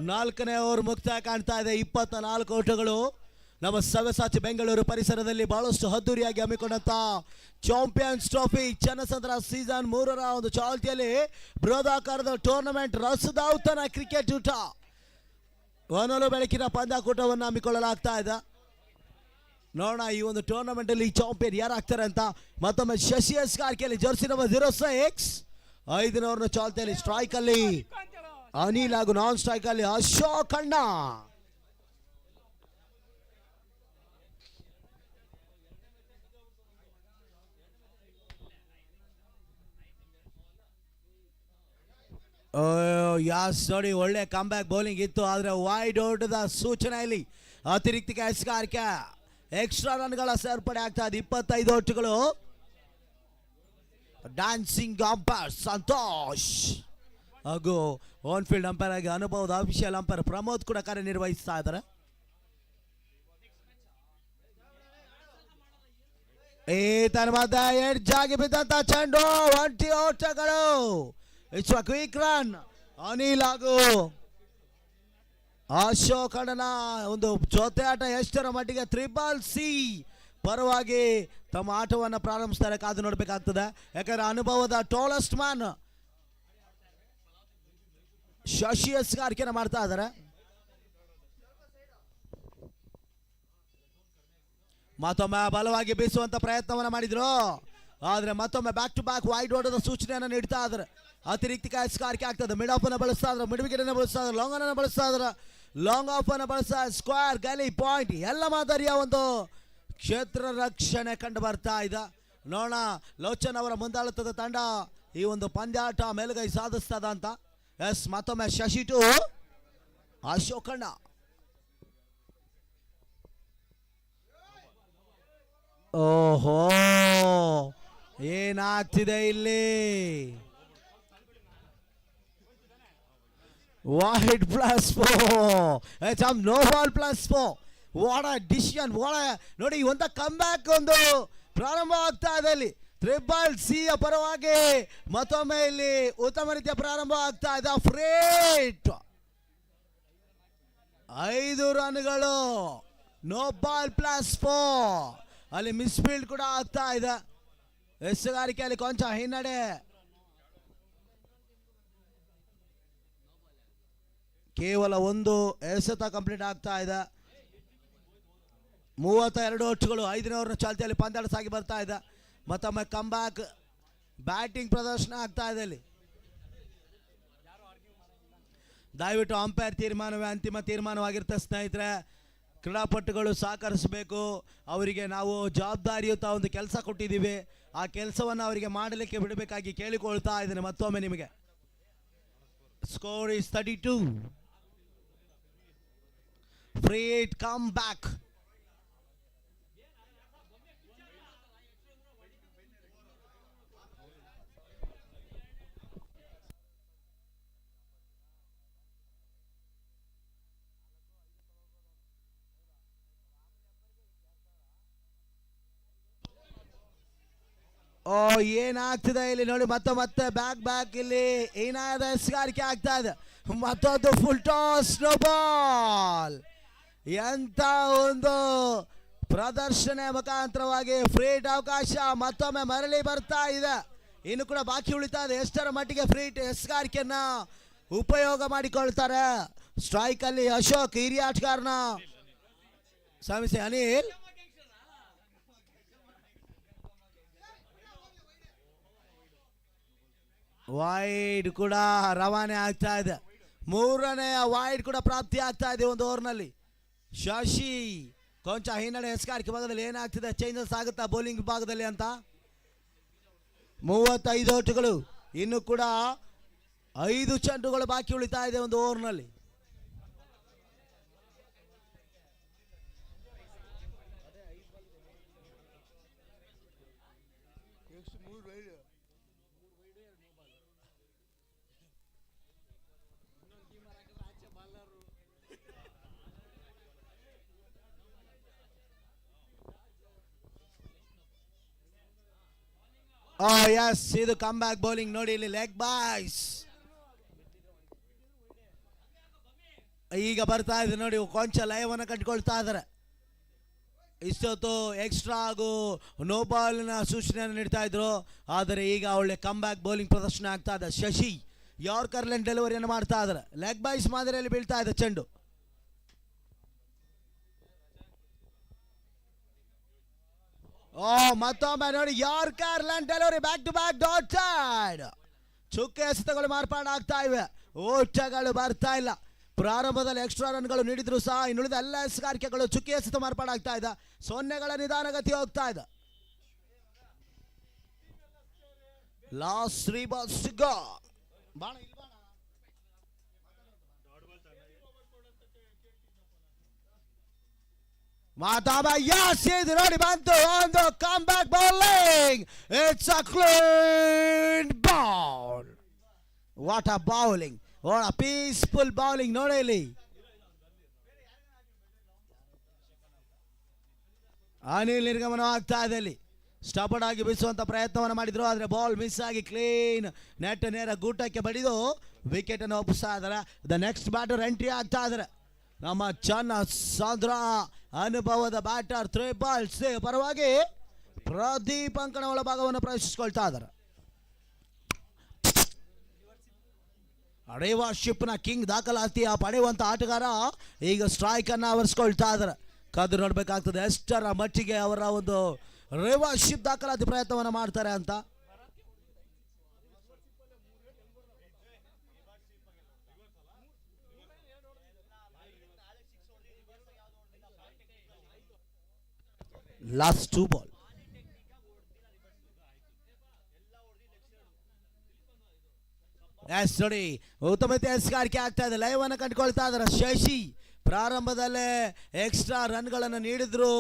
4ನೇ ಓವರ್ ಮುಕ್ತಾಯ ಕಾಣ್ತಾ ಇದೆ. 24 ಓಟಗಳು. ನಮ್ಮ ಸವ್ಯಸಾಚಿ ಬೆಂಗಳೂರು ಪರಿಸರದಲ್ಲಿ ಬಹಳಷ್ಟು ಅದ್ದೂರಿಯಾಗಿ ಹಮ್ಮಿಕೊಂಡಂತ ಚಾಂಪಿಯನ್ಸ್ ಟ್ರೋಫಿ ಚನ್ನಸಂದ್ರ ಸೀಸನ್ 3ರ ಒಂದು ಚಾಲ್ತಿಯಲ್ಲಿ ಬೃಹದಾಕಾರದ ಟೂರ್ನಮೆಂಟ್ ರಸದಾವತನ ಕ್ರಿಕೆಟ್ ಊಟ ಹೊನಲು ಬೆಳಕಿನ ಪಂದ್ಯಾಕೂಟವನ್ನು ಹಮ್ಮಿಕೊಳ್ಳಲಾಗ್ತಾ ಇದೆ. ನೋಡೋಣ ಈ ಒಂದು ಟೂರ್ನಮೆಂಟ್ ಅಲ್ಲಿ ಚಾಂಪಿಯನ್ ಯಾರಾಗ್ತಾರೆ ಅಂತ. ಮತ್ತೊಮ್ಮೆ ಶಶಿ ಎಸ್ ಕಾರ್ಕೆಯಲ್ಲಿ ಜರ್ಸಿ ನಂಬರ್ 06 5ನೇ ಓವರ್ನ ಚಾಲ್ತಿಯಲ್ಲಿ ಸ್ಟ್ರೈಕ್ ಅಲ್ಲಿ ಅನಿಲ್ ಹಾಗೂ ನಾನ್ ಸ್ಟ್ರೈಕ್ ಅಲ್ಲಿ ಅಶೋಕ್ ಅಣ್ಣ. ಯಾಸ್ ನೋಡಿ ಒಳ್ಳೆ ಕಮ್ಬ್ಯಾಕ್ ಬೌಲಿಂಗ್ ಇತ್ತು. ಆದ್ರೆ ವೈಡ್ ಔಟದ ಸೂಚನೆ ಇಲ್ಲಿ ಅತಿರಿಕ್ತ ಕ್ಯಾಚ್ಗಾರಿಕೆ ಎಕ್ಸ್ಟ್ರಾ ರನ್ಗಳ ಸೇರ್ಪಡೆ ಆಗ್ತಾ ಇದೆ. 25 ಓಟುಗಳು. ಡ್ಯಾನ್ಸಿಂಗ್ ಅಂಪೈರ್ ಸಂತೋಷ್ ಹಾಗೂ ಆನ್ ಫೀಲ್ಡ್ ಅಂಪೈರ್ ಆಗಿ ಅನುಭವದ ಅಫಿಷಿಯಲ್ ಅಂಪೈರ್ ಪ್ರಮೋದ್ ಕೂಡ ಕಾರ್ಯನಿರ್ವಹಿಸ್ತಾ ಇದ್ದಾರೆ. ಈ ತರವಾದ ಎಡ್ಜ್ ಆಗಿ ಬಿದ್ದಂತ ಚೆಂಡು 20 ಓಟಗಳು. It's a quick run. Anil ಹಾಗೂ ಅಶೋಕ್ ಅಣ್ಣನ ಒಂದು ಜೊತೆ ಆಟ ಎಷ್ಟರ ಮಟ್ಟಿಗೆ ತ್ರಿಬಲ್ ಸಿ ಪರವಾಗಿ ತಮ್ಮ ಆಟವನ್ನು ಪ್ರಾರಂಭಿಸ್ತಾರೆ ಕಾದು ನೋಡಬೇಕಾಗ್ತದೆ. ಯಾಕಂದ್ರೆ ಅನುಭವದ ಟೋಲೆಸ್ಟ್ ಮ್ಯಾನ್ ಶಶಿ ಎಸ್ ಕಾರ್ಕೆನ ಮಾಡ್ತಾ ಇದ್ದಾರೆ. ಮತ್ತೊಮ್ಮೆ ಬಲವಾಗಿ ಬೀಸುವಂತ ಪ್ರಯತ್ನವನ್ನ ಮಾಡಿದ್ರು. ಆದ್ರೆ ಮತ್ತೊಮ್ಮೆ ಬ್ಯಾಕ್ ಟು ಬ್ಯಾಕ್ ವೈಡ್ ಓಟದ ಸೂಚನೆಯನ್ನು ನೀಡ್ತಾ ಇದ್ದಾರೆ. ಅತಿರಿಕ್ತ ಕ್ಯಾಚ್ಗಾರಿಕೆ ಆಗ್ತದೆ. ಮಿಡ್ ಆಫ್ ಅನ್ನ ಬಳಸ್ತಾ ಇದ್ರೆ, ಮಿಡ್ ವಿಕೆಟ್ ಅನ್ನ ಬಳಸ್ತಾ ಇದ್ರೆ, ಲಾಂಗ್ ಅನ್ನ ಬಳಸ್ತಾ ಇದ್ರೆ, ಲಾಂಗ್ ಆಫ್ ಅನ್ನ ಬಳಸ್ತಾ ಸ್ಕ್ವೇರ್ ಗಲಿ ಪಾಯಿಂಟ್ ಎಲ್ಲ ಮಾದರಿಯ ಒಂದು ಕ್ಷೇತ್ರ ರಕ್ಷಣೆ ಕಂಡು ಬರ್ತಾ ಇದೆ. ನೋಡೋಣ ಲೋಚನ್ ಅವರ ಮುಂದಾಳುತ್ತದ ತಂಡ ಈ ಒಂದು ಪಂದ್ಯಾಟ ಮೇಲುಗೈ ಸಾಧಿಸ್ತದ ಅಂತ. ಎಸ್ ಮತ್ತೊಮ್ಮೆ ಶಶಿ ಟು ಅಶೋಕಣ್ಣ. ಓಹೋ ಏನಾಗ್ತಿದೆ ಇಲ್ಲಿ. Wide +4 no ball +4. What a decision. ನೋಡಿ ಒಂದು ಕಮ್ ಬ್ಯಾಕ್ ಒಂದು ಪ್ರಾರಂಭ ಆಗ್ತಾ ಇದೆ ಇಲ್ಲಿ. ತ್ರಿಬಲ್ ಸಿ ಪರವಾಗಿ ಮತ್ತೊಮ್ಮೆ ಇಲ್ಲಿ ಉತ್ತಮ ರೀತಿಯ ಪ್ರಾರಂಭ ಆಗ್ತಾ ಇದೆ. ಫ್ರೇಟ್ 5 ರನ್ಗಳು. No ball +4. ಅಲ್ಲಿ ಮಿಸ್ಫೀಲ್ಡ್ ಕೂಡ ಆಗ್ತಾ ಇದೆ. ಎಸೆಗಾರಿಕೆಯಲ್ಲಿ ಕೊಂಚ ಹಿನ್ನಡೆ. ಕೇವಲ ಒಂದು ಎಸೆತ ಕಂಪ್ಲೀಟ್ ಆಗ್ತಾ ಇದೆ. 32 ಓಟ್ಗಳು 5ನೇ ಓವರ್ನ ಚಾಲ್ತಿಯಲ್ಲಿ ಪಂದ್ಯಾಟ ಸಾಗಿ ಬರ್ತಾ ಇದೆ. ಮತ್ತೊಮ್ಮೆ ಕಮ್ಬ್ಯಾಕ್ ಬ್ಯಾಟಿಂಗ್ ಪ್ರದರ್ಶನ ಆಗ್ತಾ ಇದೆ ಇಲ್ಲಿ. ದಯವಿಟ್ಟು ಅಂಪೈರ್ ತೀರ್ಮಾನವೇ ಅಂತಿಮ ತೀರ್ಮಾನವಾಗಿರುತ್ತೆ ಸ್ನೇಹಿತರೆ. ಕ್ರೀಡಾಪಟುಗಳು ಸಹಕರಿಸಬೇಕು. ಅವರಿಗೆ ನಾವು ಜವಾಬ್ದಾರಿಯುತ ಒಂದು ಕೆಲಸ ಕೊಟ್ಟಿದ್ದೀವಿ, ಆ ಕೆಲಸವನ್ನು ಅವರಿಗೆ ಮಾಡಲಿಕ್ಕೆ ಬಿಡಬೇಕಾಗಿ ಕೇಳಿಕೊಳ್ತಾ ಇದ್ದೇನೆ ಮತ್ತೊಮ್ಮೆ ನಿಮಗೆ. Score is 32. Free hit come back. ಓ ಏನಾಗ್ತಿದೆ ಇಲ್ಲಿ ನೋಡಿ. ಮತ್ತೆ ಬ್ಯಾಕ್ ಇಲ್ಲಿ ಏನಾದ ಎಸ್ಗಾರಿಕೆ ಆಗ್ತಾ ಇದೆ. ಮತ್ತೊಂದು ಫುಲ್ ಟಾಸ್ ನೋ ಬಾಲ್. ಎಂತ ಒಂದು ಪ್ರದರ್ಶನ ಮುಖಾಂತರವಾಗಿ ಫ್ರೀ ಹಿಟ್ ಅವಕಾಶ ಮತ್ತೊಮ್ಮೆ ಮರಳಿ ಬರ್ತಾ ಇದೆ. ಇನ್ನು ಕೂಡ ಬಾಕಿ ಉಳಿತಾ ಇದೆ. ಎಷ್ಟರ ಮಟ್ಟಿಗೆ ಫ್ರೀ ಹಿಟ್ ಎಸ್ಗಾರಿಕೆಯನ್ನ ಉಪಯೋಗ ಮಾಡಿಕೊಳ್ತಾರೆ. ಸ್ಟ್ರೈಕ್ ಅಲ್ಲಿ ಅಶೋಕ್ ಹಿರಿಯ ಆಟಗಾರನ ಶ್ರಮಿಸಿ ಅನಿಲ್. ವೈಡ್ ಕೂಡ ರವಾನೆ ಆಗ್ತಾ ಇದೆ. 3ನೇ ವೈಡ್ ಕೂಡ ಪ್ರಾಪ್ತಿ ಆಗ್ತಾ ಇದೆ ಒಂದು ಓವರ್ನಲ್ಲಿ. ಶಶಿ ಕೊಂಚ ಹಿನ್ನಡೆ ಎಸ್ಗಾರಿಕೆ ಭಾಗದಲ್ಲಿ ಏನಾಗ್ತಿದೆ, ಚೇಂಜಸ್ ಆಗುತ್ತಾ ಬೌಲಿಂಗ್ ಭಾಗದಲ್ಲಿ ಅಂತ. 35 ಓಟುಗಳು, ಇನ್ನು ಕೂಡ 5 ಚೆಂಡುಗಳು ಬಾಕಿ ಉಳಿತಾ ಇದೆ ಒಂದು ಓವರ್ನಲ್ಲಿ. ಎಸ್, ಇದು ಕಮ್ ಬ್ಯಾಕ್ ಬೌಲಿಂಗ್ ನೋಡಿ. ಇಲ್ಲಿ ಲೆಗ್ ಬಾಯ್ಸ್ ಈಗ ಬರ್ತಾ ಇದೆ ನೋಡಿ. ಕೊಂಚ ಲಯವನ್ನು ಕಟ್ಟಿಕೊಳ್ತಾ ಇದ್ದಾರೆ. ಇಷ್ಟೊತ್ತು ಎಕ್ಸ್ಟ್ರಾ ಹಾಗೂ ನೋ ಬಾಲ್ನ ಸೂಚನೆಯನ್ನು ನೀಡ್ತಾ ಇದ್ರು, ಆದರೆ ಈಗ ಒಳ್ಳೆ ಕಮ್ ಬ್ಯಾಕ್ ಬೌಲಿಂಗ್ ಪ್ರದರ್ಶನ ಆಗ್ತಾ ಇದೆ. ಶಶಿ ಯಾರ್ಕರ್ ಲೈನ್ ಡೆಲಿವರಿಯನ್ನು ಮಾಡ್ತಾ ಇದ್ದಾರೆ. ಲೆಗ್ ಬಾಯ್ಸ್ ಮಾದರಿಯಲ್ಲಿ ಬೀಳ್ತಾ ಇದೆ ಚೆಂಡು. ಮತ್ತೊಮ್ಮೆ ನೋಡಿ yorker line delivery, back to back dotted. ಚುಕ್ಕೆ ಎಸೆತಗಳು ಮಾರ್ಪಾಡಾಗ್ತಾ ಇವೆ, ಓಟಗಳು ಬರ್ತಾ ಇಲ್ಲ. ಪ್ರಾರಂಭದಲ್ಲಿ ಎಕ್ಸ್ಟ್ರಾ ರನ್ಗಳು ನೀಡಿದ್ರು ಸಹ ಇನ್ನುಳಿದ ಎಲ್ಲ ಎಸ್ಗಾರಿಕೆಗಳು ಚುಕ್ಕೆ ಎಸೆತ ಮಾರ್ಪಾಡಾಗ್ತಾ ಇದೆ. 0ಗಳ ನಿಧಾನಗತಿ ಹೋಗ್ತಾ ಇದೆ. Last 3 balls to go. ಮಾತಾಬ ಯಸ್, ಇದು ನೋಡಿ ಬಂತು ಒಂದು come back bowling. It's a clean ball. What a bowling, what a peaceful bowling ನೋಡಿ ಇಲ್ಲಿ. ಅನಿಲ್ ನಿರ್ಗಮನ ಆಗ್ತಾ ಇದೆ ಇಲ್ಲಿ. ಸ್ಟಪರ್ಡ್ ಆಗಿ ಬೀಸುವಂತ ಪ್ರಯತ್ನವನ್ನು ಮಾಡಿದ್ರು, ಆದರೆ ಬಾಲ್ ಮಿಸ್ ಆಗಿ ಕ್ಲೀನ್ ನೆಟ್ ನೇರ ಗೂಟಕ್ಕೆ ಬಡಿದು ವಿಕೆಟ್ ಅನ್ನು ಒಪ್ಪಿಸ್ತಾ ಇದ್ದಾರೆ. ದ ನೆಕ್ಸ್ಟ್ ಬ್ಯಾಟರ್ ಎಂಟ್ರಿ ಆಗ್ತಾ ಇದ್ದಾರೆ. ನಮ್ಮ ಚನ್ನ ಸಾಂದ್ರ ಅನುಭವದ ಬ್ಯಾಟರ್ 3 balls ಪರವಾಗಿ ಪ್ರದೀಪ್ ಅಂಕಣ ಒಳಭಾಗವನ್ನು ಪ್ರವೇಶಿಸಿಕೊಳ್ತಾ ಇದ್ದಾರೆ. ರೇವಾಶಿಪ್ ನ ಕಿಂಗ್ ದಾಖಲಾತಿ ಪಡೆಯುವಂತ ಆಟಗಾರ ಈಗ ಸ್ಟ್ರೈಕ್ ಅನ್ನ ಆವರಿಸಿಕೊಳ್ತಾ ಇದ್ದಾರೆ. ಕಾದು ನೋಡ್ಬೇಕಾಗ್ತದೆ ಎಷ್ಟರ ಮಟ್ಟಿಗೆ ಅವರ ಒಂದು ರೇವಾಶಿಪ್ ದಾಖಲಾತಿ ಪ್ರಯತ್ನವನ್ನು ಮಾಡ್ತಾರೆ ಅಂತ. Last 2 ball. ಎಸ್ ನೋಡಿ, ಉತ್ತಮ ಎಸ್ಗಾರಿಕೆ ಆಗ್ತಾ ಇದೆ. ಲಯವನ್ನು ಕಂಡುಕೊಳ್ತಾ ಇದ್ದಾರೆ. ಶಶಿ ಪ್ರಾರಂಭದಲ್ಲೇ ಎಕ್ಸ್ಟ್ರಾ ರನ್ಗಳನ್ನು ನೀಡಿದ್ರು,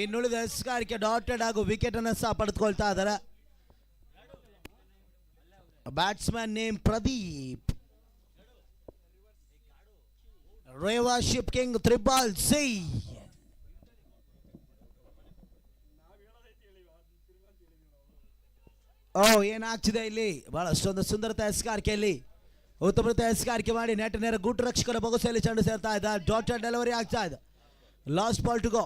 ಇನ್ನುಳಿದ ಎಸ್ಗಾರಿಕೆ ಡಾಟೆಡ್ ಹಾಗೂ ವಿಕೆಟ್ ಅನ್ನು ಸಹ ಪಡೆದುಕೊಳ್ತಾ ಇದ್ದಾರೆ. Batsman name Pradeep. ರೇವಾಶಿಪ್ ಕಿಂಗ್ 3 balls. ಏನಾಗ್ತಿದೆ ಇಲ್ಲಿ, ಬಹಳಷ್ಟೊಂದು ಸುಂದರತೆ ಎಸ್ಗಾರಿಕೆಯಲ್ಲಿ ಉತ್ತಮತೆ ಎಸ್ಗಾರಿಕೆ ಮಾಡಿ ನೆಟ್ ನೇರ ಗೂಟು ರಕ್ಷಕರ ಬೊಗಸೆಯಲ್ಲಿ ಚೆಂಡು ಸೇರ್ತಾ ಇದೆ. ಡಾಟೆಡ್ ಡೆಲಿವರಿ ಆಗ್ತಾ ಇದೆ. Last ball to go.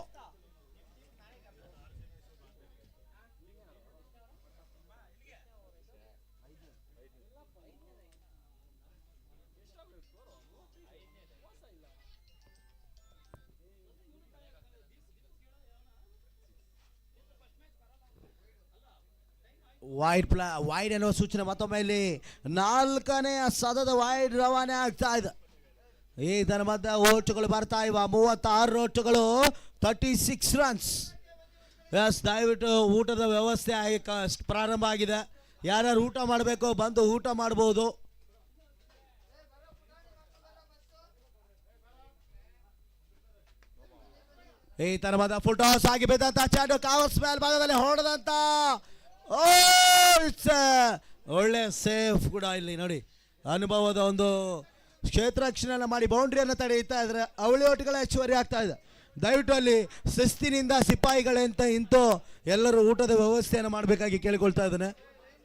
Wide ಎನ್ನುವ ಸೂಚನೆ ಮತ್ತೊಮ್ಮೆ ಇಲ್ಲಿ 4ನೇ ಸದದ ವೈಡ್ ರವಾನೆ ಆಗ್ತಾ ಇದೆ. ಇದರ ಮಧ್ಯೆ ಓಟುಗಳು ಬರ್ತಾ ಇವ 36 ಓಟುಗಳು 36 ರನ್ಸ್. ಎಸ್, ದಯವಿಟ್ಟು ಊಟದ ವ್ಯವಸ್ಥೆ ಪ್ರಾರಂಭ ಆಗಿದೆ. ಯಾರ್ಯಾರು ಊಟ ಮಾಡಬೇಕು ಬಂದು ಊಟ ಮಾಡಬಹುದು. ಈ ತರ ಮಧ್ಯ ಫುಲ್ ಟಾಸ್ ಆಗಿ ಬಿದ್ದಂತ ಚೆಂಡು ಕಾವಸ್ ಮೇಲ್ ಭಾಗದಲ್ಲಿ ಹೊಡೆದಂತ ಒಳ್ಳೆ ಸೇಫ್ ಕೂಡ. ಇಲ್ಲಿ ನೋಡಿ ಅನುಭವದ ಒಂದು ಕ್ಷೇತ್ರ ರಕ್ಷಣೆಯನ್ನು ಮಾಡಿ ಬೌಂಡ್ರಿಯನ್ನು ತಡೆಯುತ್ತಾ ಇದ್ರೆ ಅವಳಿ ಓಟುಗಳ ಹೆಚ್ಚುವರಿ ಆಗ್ತಾ ಇದೆ. ದಯವಿಟ್ಟು ಅಲ್ಲಿ ಶಿಸ್ತಿನಿಂದ ಸಿಪಾಯಿಗಳಂತ ಇಂತೂ ಎಲ್ಲರೂ ಊಟದ ವ್ಯವಸ್ಥೆಯನ್ನು ಮಾಡಬೇಕಾಗಿ ಕೇಳಿಕೊಳ್ತಾ ಇದ್ದಾನೆ.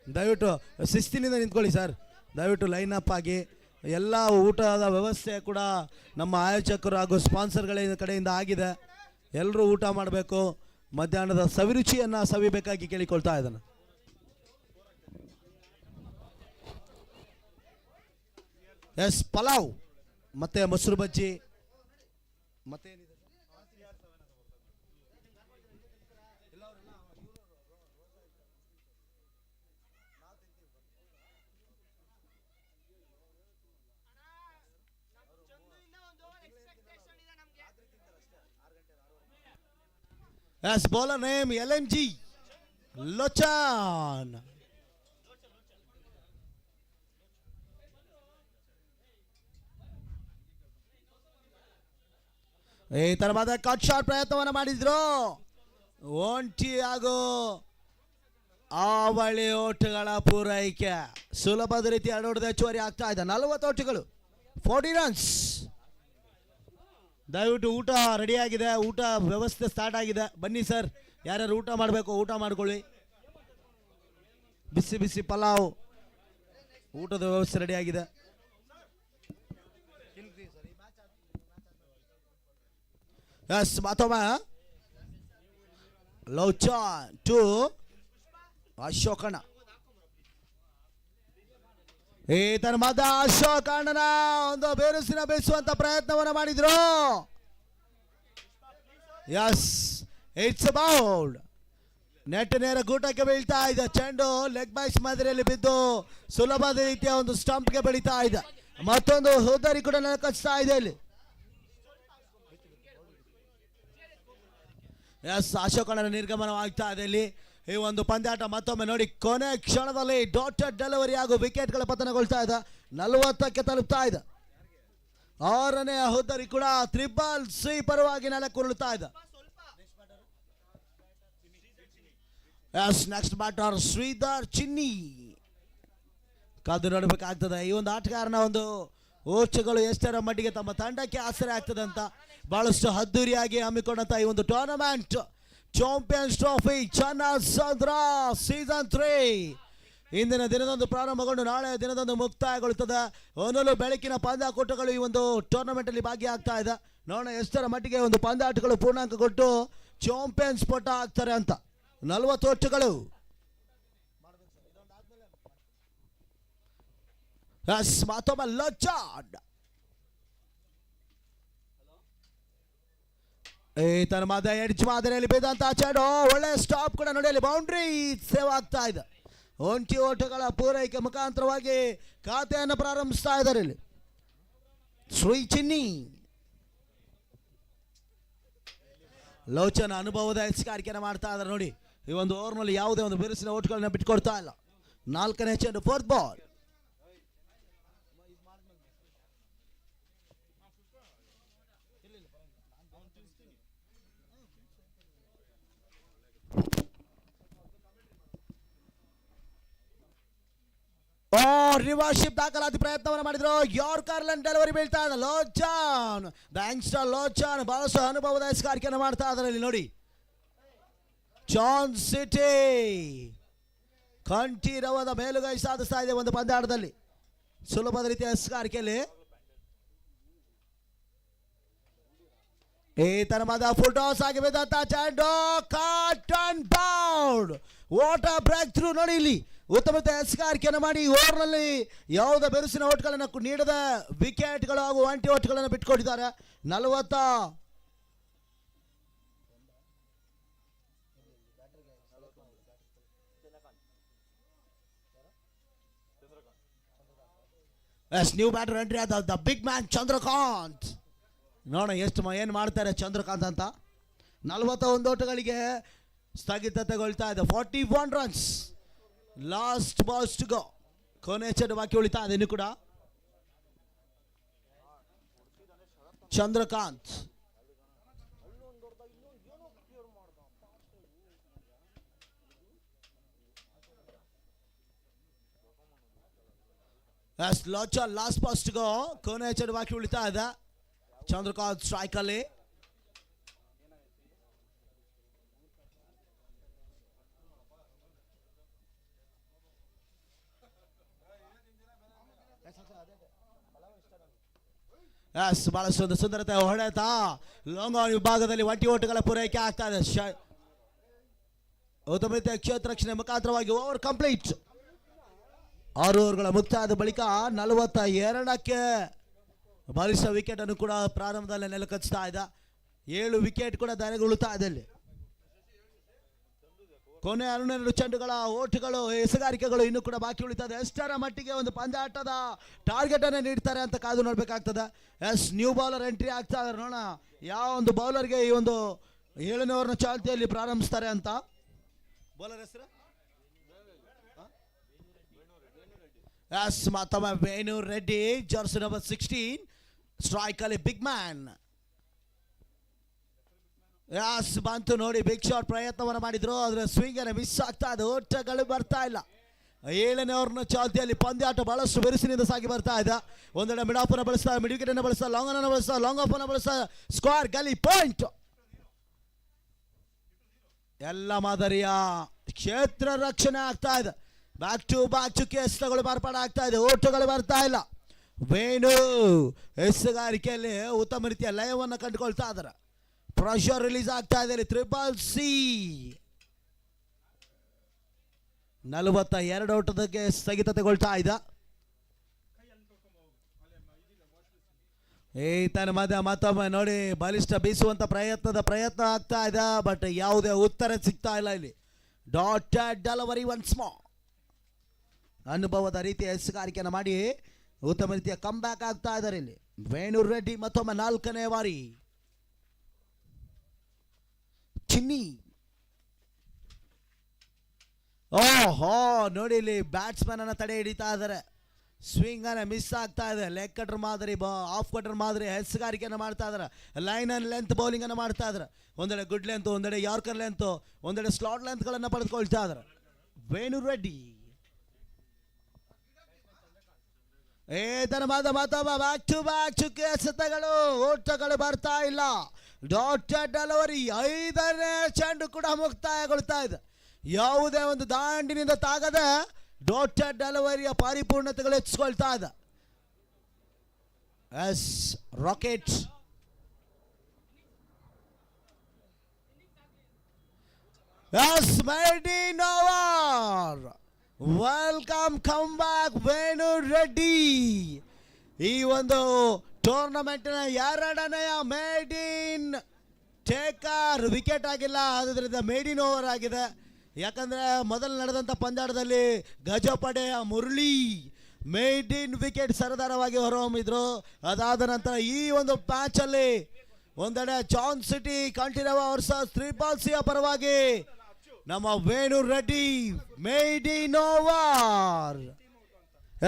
ದಯವಿಟ್ಟು ಶಿಸ್ತಿನಿಂದ ನಿಂತ್ಕೊಳ್ಳಿ ಸರ್. ದಯವಿಟ್ಟು ಲೈನ್ ಅಪ್ ಆಗಿ ಎಲ್ಲ ಊಟದ ವ್ಯವಸ್ಥೆ ಕೂಡ ನಮ್ಮ ಆಯೋಜಕರು ಹಾಗೂ ಸ್ಪಾನ್ಸರ್ಗಳ ಕಡೆಯಿಂದ ಆಗಿದೆ. ಎಲ್ಲರೂ ಊಟ ಮಾಡಬೇಕು, ಮಧ್ಯಾಹ್ನದ ಸವಿರುಚಿಯನ್ನು ಸವಿಬೇಕಾಗಿ ಕೇಳಿಕೊಳ್ತಾ ಇದ್ದಾನೆ. ಎಸ್, ಪಲಾವ್ ಮತ್ತೆ ಮೊಸರು ಬಜ್ಜಿ ಮತ್ತೇನಿದೆ ಎಸ್. Bowler name LMG ಲೋಚಾನ್. ಈ ತರವಾದ ಕಟ್ ಶಾಟ್ ಪ್ರಯತ್ನವನ್ನು ಮಾಡಿದ್ರು. ಒಂಟಿ ಹಾಗೂ ಆವಳಿ ಓಟುಗಳ ಪೂರೈಕೆ ಸುಲಭದ ರೀತಿ ಅಡೋಡದ ಹೆಚ್ಚುವರಿ ಆಗ್ತಾ ಇದೆ. 40 ಓಟುಗಳು 40 ರನ್ಸ್. ದಯವಿಟ್ಟು ಊಟ ರೆಡಿಯಾಗಿದೆ, ಊಟ ವ್ಯವಸ್ಥೆ ಸ್ಟಾರ್ಟ್ ಆಗಿದೆ. ಬನ್ನಿ ಸರ್, ಯಾರ್ಯಾರು ಊಟ ಮಾಡಬೇಕು ಊಟ ಮಾಡ್ಕೊಳ್ಳಿ. ಬಿಸಿ ಬಿಸಿ ಪಲಾವ್, ಊಟದ ವ್ಯವಸ್ಥೆ ರೆಡಿಯಾಗಿದೆ. ಎಸ್, ಮತ್ತೊಮ್ಮೆ ಲೋಚಾನ್ ಟು ಅಶೋಕಣ್ಣ. ಈ ತರ ಮಧ್ಯ ಅಶೋಕಣ್ಣನ ಒಂದು ಬೇರುಸಿನ ಬೇಯಿಸುವಂತ ಪ್ರಯತ್ನವನ್ನು ಮಾಡಿದ್ರು. ಎಸ್, ಇಟ್ಸ್ ಅಬೌಟ್ ನೆಟ್ ನೇರ ಗೂಟಕ್ಕೆ ಬೀಳ್ತಾ ಇದೆ. ಚೆಂಡು ಲೆಗ್ ಬೈಸ್ ಮಾದರಿಯಲ್ಲಿ ಬಿದ್ದು ಸುಲಭದ ರೀತಿಯ ಒಂದು ಸ್ಟಂಪ್ಗೆ ಬೆಳೀತಾ ಇದೆ. ಮತ್ತೊಂದು ಹುದ್ದರಿ ಕೂಡ ನೆಲಕಚ್ತಾ ಇದೆ ಇಲ್ಲಿ. ಎಸ್, ಅಶೋಕಣ್ಣನ ನಿರ್ಗಮನವಾಗ್ತಾ ಇದೆ ಇಲ್ಲಿ. ಈ ಒಂದು ಪಂದ್ಯಾಟ ಮತ್ತೊಮ್ಮೆ ನೋಡಿ ಕೊನೆ ಕ್ಷಣದಲ್ಲಿ ಡಾಟೆಡ್ ಡೆಲಿವರಿ ಹಾಗೂ ವಿಕೆಟ್ಗಳ ಪತನಗೊಳ್ತಾ ಇದೆ. 40ಕ್ಕೆ ತಲುಪ್ತಾ ಇದೆ. 6ನೇ ಹುದ್ದರಿ ಕೂಡ ತ್ರಿಬಲ್ ಸಿ ಪರವಾಗಿ ನೆಲಕ್ಕುರುಳುತ್ತಾ ಇದೆ. ಎಸ್, ನೆಕ್ಸ್ಟ್ ಬ್ಯಾಟರ್ ಶ್ರೀಧರ್ ಚಿನ್ನಿ. ಕಾದು ನೋಡಬೇಕಾಗ್ತದೆ ಈ ಒಂದು ಆಟಗಾರನ ಒಂದು ಓಟುಗಳು ಎಷ್ಟರ ಮಟ್ಟಿಗೆ ತಮ್ಮ ತಂಡಕ್ಕೆ ಆಸರೆ ಆಗ್ತದೆ ಅಂತ. ಬಹಳಷ್ಟು ಅದ್ದೂರಿಯಾಗಿ ಹಮ್ಮಿಕೊಂಡಂತ ಈ ಒಂದು tournament champions trophy Channasandra season 3 ಇಂದಿನ ದಿನದಂದು ಪ್ರಾರಂಭಗೊಂಡು ನಾಳೆ ದಿನದಂದು ಮುಕ್ತಾಯಗೊಳ್ಳುತ್ತದೆ. ಒಂದೊಂದು ಬೆಳಕಿನ ಪಂದ್ಯಾಟಗಳು ಈ ಒಂದು ಟೂರ್ನಮೆಂಟ್ ಅಲ್ಲಿ ಭಾಗಿಯಾಗ್ತಾ ಇದೆ. ನೋಡೋಣ ಎಷ್ಟರ ಮಟ್ಟಿಗೆ ಒಂದು ಪಂದ್ಯಾಟಗಳು ಪೂರ್ಣಾಂಕ ಕೊಟ್ಟು ಚಾಂಪಿಯನ್ಸ್ ಪಟ್ಟ ಆಗ್ತಾರೆ ಅಂತ. 40 ಓಟುಗಳು. ಎಸ್, ಮತ್ತೊಮ್ಮೆ ಲೋಚಾನ್. ಈ ತರ ಮಾದ ಎಡ್ಜ್ ಮಾದರಿಯಲ್ಲಿ ಬಿದ್ದಂತ ಚೆಂಡು ಒಳ್ಳೆ ಸ್ಟಾಪ್ ಕೂಡ ನೋಡಿ ಅಲ್ಲಿ ಬೌಂಡ್ರಿ ಸೇವ್ ಆಗ್ತಾ ಇದೆ. ಒಂಟಿ ಓಟಗಳ ಪೂರೈಕೆ ಮುಖಾಂತರವಾಗಿ ಖಾತೆಯನ್ನು ಪ್ರಾರಂಭಿಸ್ತಾ ಇದ್ದಾರೆ ಇಲ್ಲಿ ಶ್ರೀ ಚಿನ್ನಿ. ಲೋಚನ ಅನುಭವದ ಹೆಚ್ಚಿಗಾರಿಕೆಯನ್ನು ಮಾಡ್ತಾ ಇದ್ದಾರೆ ನೋಡಿ. ಈ ಒಂದು ಓವರ್ನಲ್ಲಿ ಯಾವುದೇ ಒಂದು ಬಿರುಸಿನ ಓಟುಗಳನ್ನ ಬಿಟ್ಕೊಡ್ತಾ ಇಲ್ಲ. 4ನೇ ಚೆಂಡು, 4th ಬಾಲ್. ರಿವರ್ಶಿಪ್ ದಾಖಲಾತಿ ಪ್ರಯತ್ನವನ್ನು ಮಾಡಿದ್ರು. ಯಾರ್ಕರ್ಲನ್ ಡೆಲಿವರಿ ಬೀಳ್ತಾ ಇದೆ. ಲೋಚಾನ್, ದ ಯಂಗ್ಸ್ಟರ್ ಲೋಚಾನ್ ಬಹಳಷ್ಟು ಅನುಭವದ ಹೆಚ್ಚಿಗಾರಿಕೆಯನ್ನು ಮಾಡ್ತಾ ಇದ್ದಾರೆ ಇಲ್ಲಿ ನೋಡಿ. ಜಾನ್ ಸಿಟಿ ಕಂಠೀರವಾದ ಮೇಲುಗೈ ಸಾಧಿಸ್ತಾ ಇದೆ ಒಂದು ಪಂದ್ಯಾಟದಲ್ಲಿ ಸುಲಭದ ರೀತಿಯ ಹೆಚ್ಚಿಗಾರಿಕೆಯಲ್ಲಿ. ಈ ತರವಾದ ಫುಲ್ ಟಾಸ್ ಆಗಿ ಬಿದ್ದಂತ ಚೆಂಡು caught and bowled. What a breakthrough ನೋಡಿ ಇಲ್ಲಿ ಉತ್ತಮ ಹೆಚ್ಚಿಗಾರಿಕೆಯನ್ನು ಮಾಡಿ ಓವರ್ನಲ್ಲಿ ಯಾವುದೇ ಬೆರುಸಿನ ಓಟ್ಗಳನ್ನು ನೀಡದ ವಿಕೆಟ್ಗಳು ಹಾಗೂ ಒಂಟಿ ಓಟ್ಗಳನ್ನು ಬಿಟ್ಕೊಟ್ಟಿದ್ದಾರೆ. 40 ಎಸ್ ನ್ಯೂ ಬ್ಯಾಟರ್ ಎಂಟ್ರಿ ಆದ ದ ಬಿಗ್ ಮ್ಯಾನ್ ಚಂದ್ರಕಾಂತ್. ನೋಡೋಣ ಎಷ್ಟು ಏನು ಮಾಡ್ತಾರೆ ಚಂದ್ರಕಾಂತ್ ಅಂತ. 41 ಓಟಗಳಿಗೆ ಸ್ಥಗಿತತೆಗೊಳ್ತಾ ಇದೆ. 41 runs. Last balls to go. ಕೊನೆ ಚೆಂಡು ಬಾಕಿ ಉಳಿತಾ ಇದೆ ಇನ್ನು ಕೂಡ. Chandrakant last balls to go. ಕೊನೆ ಚೆಂಡು ಬಾಕಿ ಉಳಿತಾ ಇದೆ. ಚಂದ್ರಕಾಂತ್ ಸ್ಟ್ರೈಕ್ ಅಲ್ಲಿ. ಬಹಳಷ್ಟು ಒಂದು ಸುಂದರತೆ ಹೊಡೆತ. ಲಾಂಗ್ ಆನ್ ವಿಭಾಗದಲ್ಲಿ 20 ಓಟಗಳ ಪೂರೈಕೆ ಆಗ್ತಾ ಇದೆ. ಉತ್ತಮ ರೀತಿಯ ಕ್ಷೇತ್ರ ರಕ್ಷಣೆ ಮುಖಾಂತರವಾಗಿ ಓವರ್ ಕಂಪ್ಲೀಟ್. 6 ಓವರ್ಗಳ ಮುಕ್ತಾಯದ ಬಳಿಕ 42ಕ್ಕೆ ಬಲಿಷ್ಠ ವಿಕೆಟ್ ಅನ್ನು ಕೂಡ ಪ್ರಾರಂಭದಲ್ಲಿ ನೆಲಕಚ್ತಾ ಇದೆ. 7 ವಿಕೆಟ್ ಕೂಡ ದಾನಗೊಳ್ಳುತ್ತಾ ಇದೆ ಇಲ್ಲಿ. ಕೊನೆ 12 ಚೆಂಡುಗಳ ಓಟುಗಳು ಎಸೆಗಾರಿಕೆಗಳು ಇನ್ನೂ ಕೂಡ ಬಾಕಿ ಉಳಿತದೆ. ಎಷ್ಟರ ಮಟ್ಟಿಗೆ ಒಂದು ಪಂದ್ಯಾಟದ ಟಾರ್ಗೆಟ್ ಅನ್ನು ನೀಡ್ತಾರೆ ಅಂತ ಕಾದು ನೋಡ್ಬೇಕಾಗ್ತದೆ. ಎಸ್ ನ್ಯೂ ಬೌಲರ್ ಎಂಟ್ರಿ ಆಗ್ತಾ ಇದ್ದಾರೆ. ನೋಡೋಣ ಯಾವ ಒಂದು ಬೌಲರ್ಗೆ ಈ ಒಂದು 7ನೇ ಓವರ್ನ ಚಾಲ್ತಿಯಲ್ಲಿ ಪ್ರಾರಂಭಿಸ್ತಾರೆ ಅಂತ. ಬೌಲರ್ ಹೆಸರು ಎಸ್ ಮತ್ತೊಮ್ಮೆ Venu Reddy, jersey number 16. Strike ಅಲ್ಲಿ ಬಿಗ್ ಮ್ಯಾನ್. ಯಾಸ್ ಬಂತು ನೋಡಿ. ಬಿಗ್ ಶಾಟ್ ಪ್ರಯತ್ನವನ್ನು ಮಾಡಿದ್ರು, ಅದರ ಸ್ವಿಂಗ್ ಅನ್ನು ಮಿಸ್ ಆಗ್ತಾ ಇದೆ. ಓಟಗಳು ಬರ್ತಾ ಇಲ್ಲ. 7ನೇ ಓವರ್ನ ಚಾಲ್ತಿಯಲ್ಲಿ ಪಂದ್ಯಾಟ ಬಹಳಷ್ಟು ಬಿರುಸಿನಿಂದ ಸಾಗಿ ಬರ್ತಾ ಇದೆ. ಒಂದೆಡೆ ಮಿಡ್ ಆಫ್ ಅನ್ನು ಬಳಸ್ತಾರೆ, ಮಿಡ್ ವಿಕೆಟ್ ಅನ್ನು ಬಳಸ್ತಾರೆ, ಲಾಂಗ್ ಅನ್ನು ಬಳಸ್ತಾರೆ, ಲಾಂಗ್ ಆಫ್ ಅನ್ನು ಬಳಸ್ತಾರೆ, ಸ್ಕ್ವೇರ್ ಗಲಿ ಪಾಯಿಂಟ್. ಎಲ್ಲ ಮಾದರಿಯ ಕ್ಷೇತ್ರ ರಕ್ಷಣೆ ಆಗ್ತಾ ಇದೆ. ಬ್ಯಾಕ್ ಟು ಬ್ಯಾಕ್ ಎಸೆತಗಳು ಮಾರ್ಪಾಡು ಆಗ್ತಾ ಇದೆ. ಓಟಗಳು ಬರ್ತಾ ಇಲ್ಲ. ವೇಣು ಎಸೆಗಾರಿಕೆಯಲ್ಲಿ ಉತ್ತಮ ರೀತಿಯ ಲಯವನ್ನು ಕಂಡುಕೊಳ್ತಾ ಇದ್ದಾರೆ. ಪ್ರೆಷರ್ ರಿಲೀಸ್ ಆಗ್ತಾ ಇದೆ. ಟ್ರಿಪಲ್ ಸಿ 42 ಓಟಕ್ಕೆ ಸ್ಥಗಿತತೆಗೊಳ್ತಾ ಇದೆ. ಈತನ ಮತ್ತೊಮ್ಮೆ ನೋಡಿ ಬಲಿಷ್ಠ ಬೀಸುವಂತ ಪ್ರಯತ್ನ ಆಗ್ತಾ ಇದೆ. ಬಟ್ ಯಾವುದೇ ಉತ್ತರ ಸಿಗ್ತಾ ಇಲ್ಲ ಇಲ್ಲಿ. Dotted delivery once more. ಅನುಭವದ ರೀತಿಯ ಎಸೆಗಾರಿಕೆಯನ್ನು ಮಾಡಿ ಉತ್ತಮ ರೀತಿಯ ಕಮ್ ಬ್ಯಾಕ್ ಆಗ್ತಾ ಇದ್ದಾರೆ ಇಲ್ಲಿ. ವೇಣು ರೆಡ್ಡಿ ಮತ್ತೊಮ್ಮೆ 4ನೇ ಬಾರಿ. ಚಿನ್ನಿ ಓಹೋ ನೋಡಿ ಇಲ್ಲಿ ಬ್ಯಾಟ್ಸ್ಮನ್ ಅನ್ನ ತಡೆ ಹಿಡಿತಾ ಇದ್ದಾರೆ. ಸ್ವಿಂಗ್ ಅನ್ನ ಮಿಸ್ ಆಗ್ತಾ ಇದೆ. ಲೆಗ್ ಕಟರ್ ಮಾದರಿ ಆಫ್ ಕಟರ್ ಮಾದರಿ ಹೆಸಗಾರಿಕೆಯನ್ನು ಮಾಡ್ತಾ ಇದ್ದಾರೆ. ಲೈನ್ ಅಂಡ್ ಲೆಂತ್ ಬೌಲಿಂಗ್ ಅನ್ನು ಮಾಡ್ತಾ ಇದ್ದಾರೆ. ಒಂದೆಡೆ ಗುಡ್ ಲೆಂತ್, ಒಂದೆಡೆ ಯಾರ್ಕರ್ ಲೆಂತ್, ಒಂದೆಡೆ ಸ್ಲಾಟ್ ಲೆಂತ್ ಗಳನ್ನ ಪಡೆದುಕೊಳ್ತಾ ಇದ್ದಾರೆ. Venu Reddy back to back ಚುಕ್ಕೆ ಎಸೆತಗಳು. ಓಟಗಳು ಬರ್ತಾ ಇಲ್ಲ. Dotted delivery. 5ನೇ ಚೆಂಡು ಕೂಡ ಮುಕ್ತಾಯಗೊಳ್ತಾ ಇದೆ. ಯಾವುದೇ ಒಂದು ದಾಂಡಿನಿಂದ ತಾಗದೆ ಡಾಟೆಡ್ ಡೆಲಿವರಿಯ ಪರಿಪೂರ್ಣತೆಗಳು ಹೆಚ್ಚಿಕೊಳ್ತಾ ಇದೆ. Yes rocket yes maiden over. Welcome come back Venu Reddy. ಈ ಒಂದು ಟೂರ್ನಮೆಂಟ್ನ 2ನೇ ಮೇಡ್ ಇನ್ ಟೇಕರ್ ವಿಕೆಟ್ ಆಗಿಲ್ಲ. ಆದ್ದರಿಂದ ಮೇಡ್ ಇನ್ ಓವರ್ ಆಗಿದೆ. ಯಾಕಂದ್ರೆ ಮೊದಲು ನಡೆದಂಥ ಪಂದ್ಯಾಟದಲ್ಲಿ ಗಜಪಡೆಯ ಮುರಳಿ ಮೇಡ್ ಇನ್ ವಿಕೆಟ್ ಸರದಾರವಾಗಿ ಹೊರಹೊಮ್ಮಿದ್ರು. ಅದಾದ ನಂತರ ಈ ಒಂದು ಮ್ಯಾಚ್ ಅಲ್ಲಿ ಒಂದೆಡೆ John city Kanteerava versus triple C ಪರವಾಗಿ ನಮ್ಮ Venu Reddy made in over.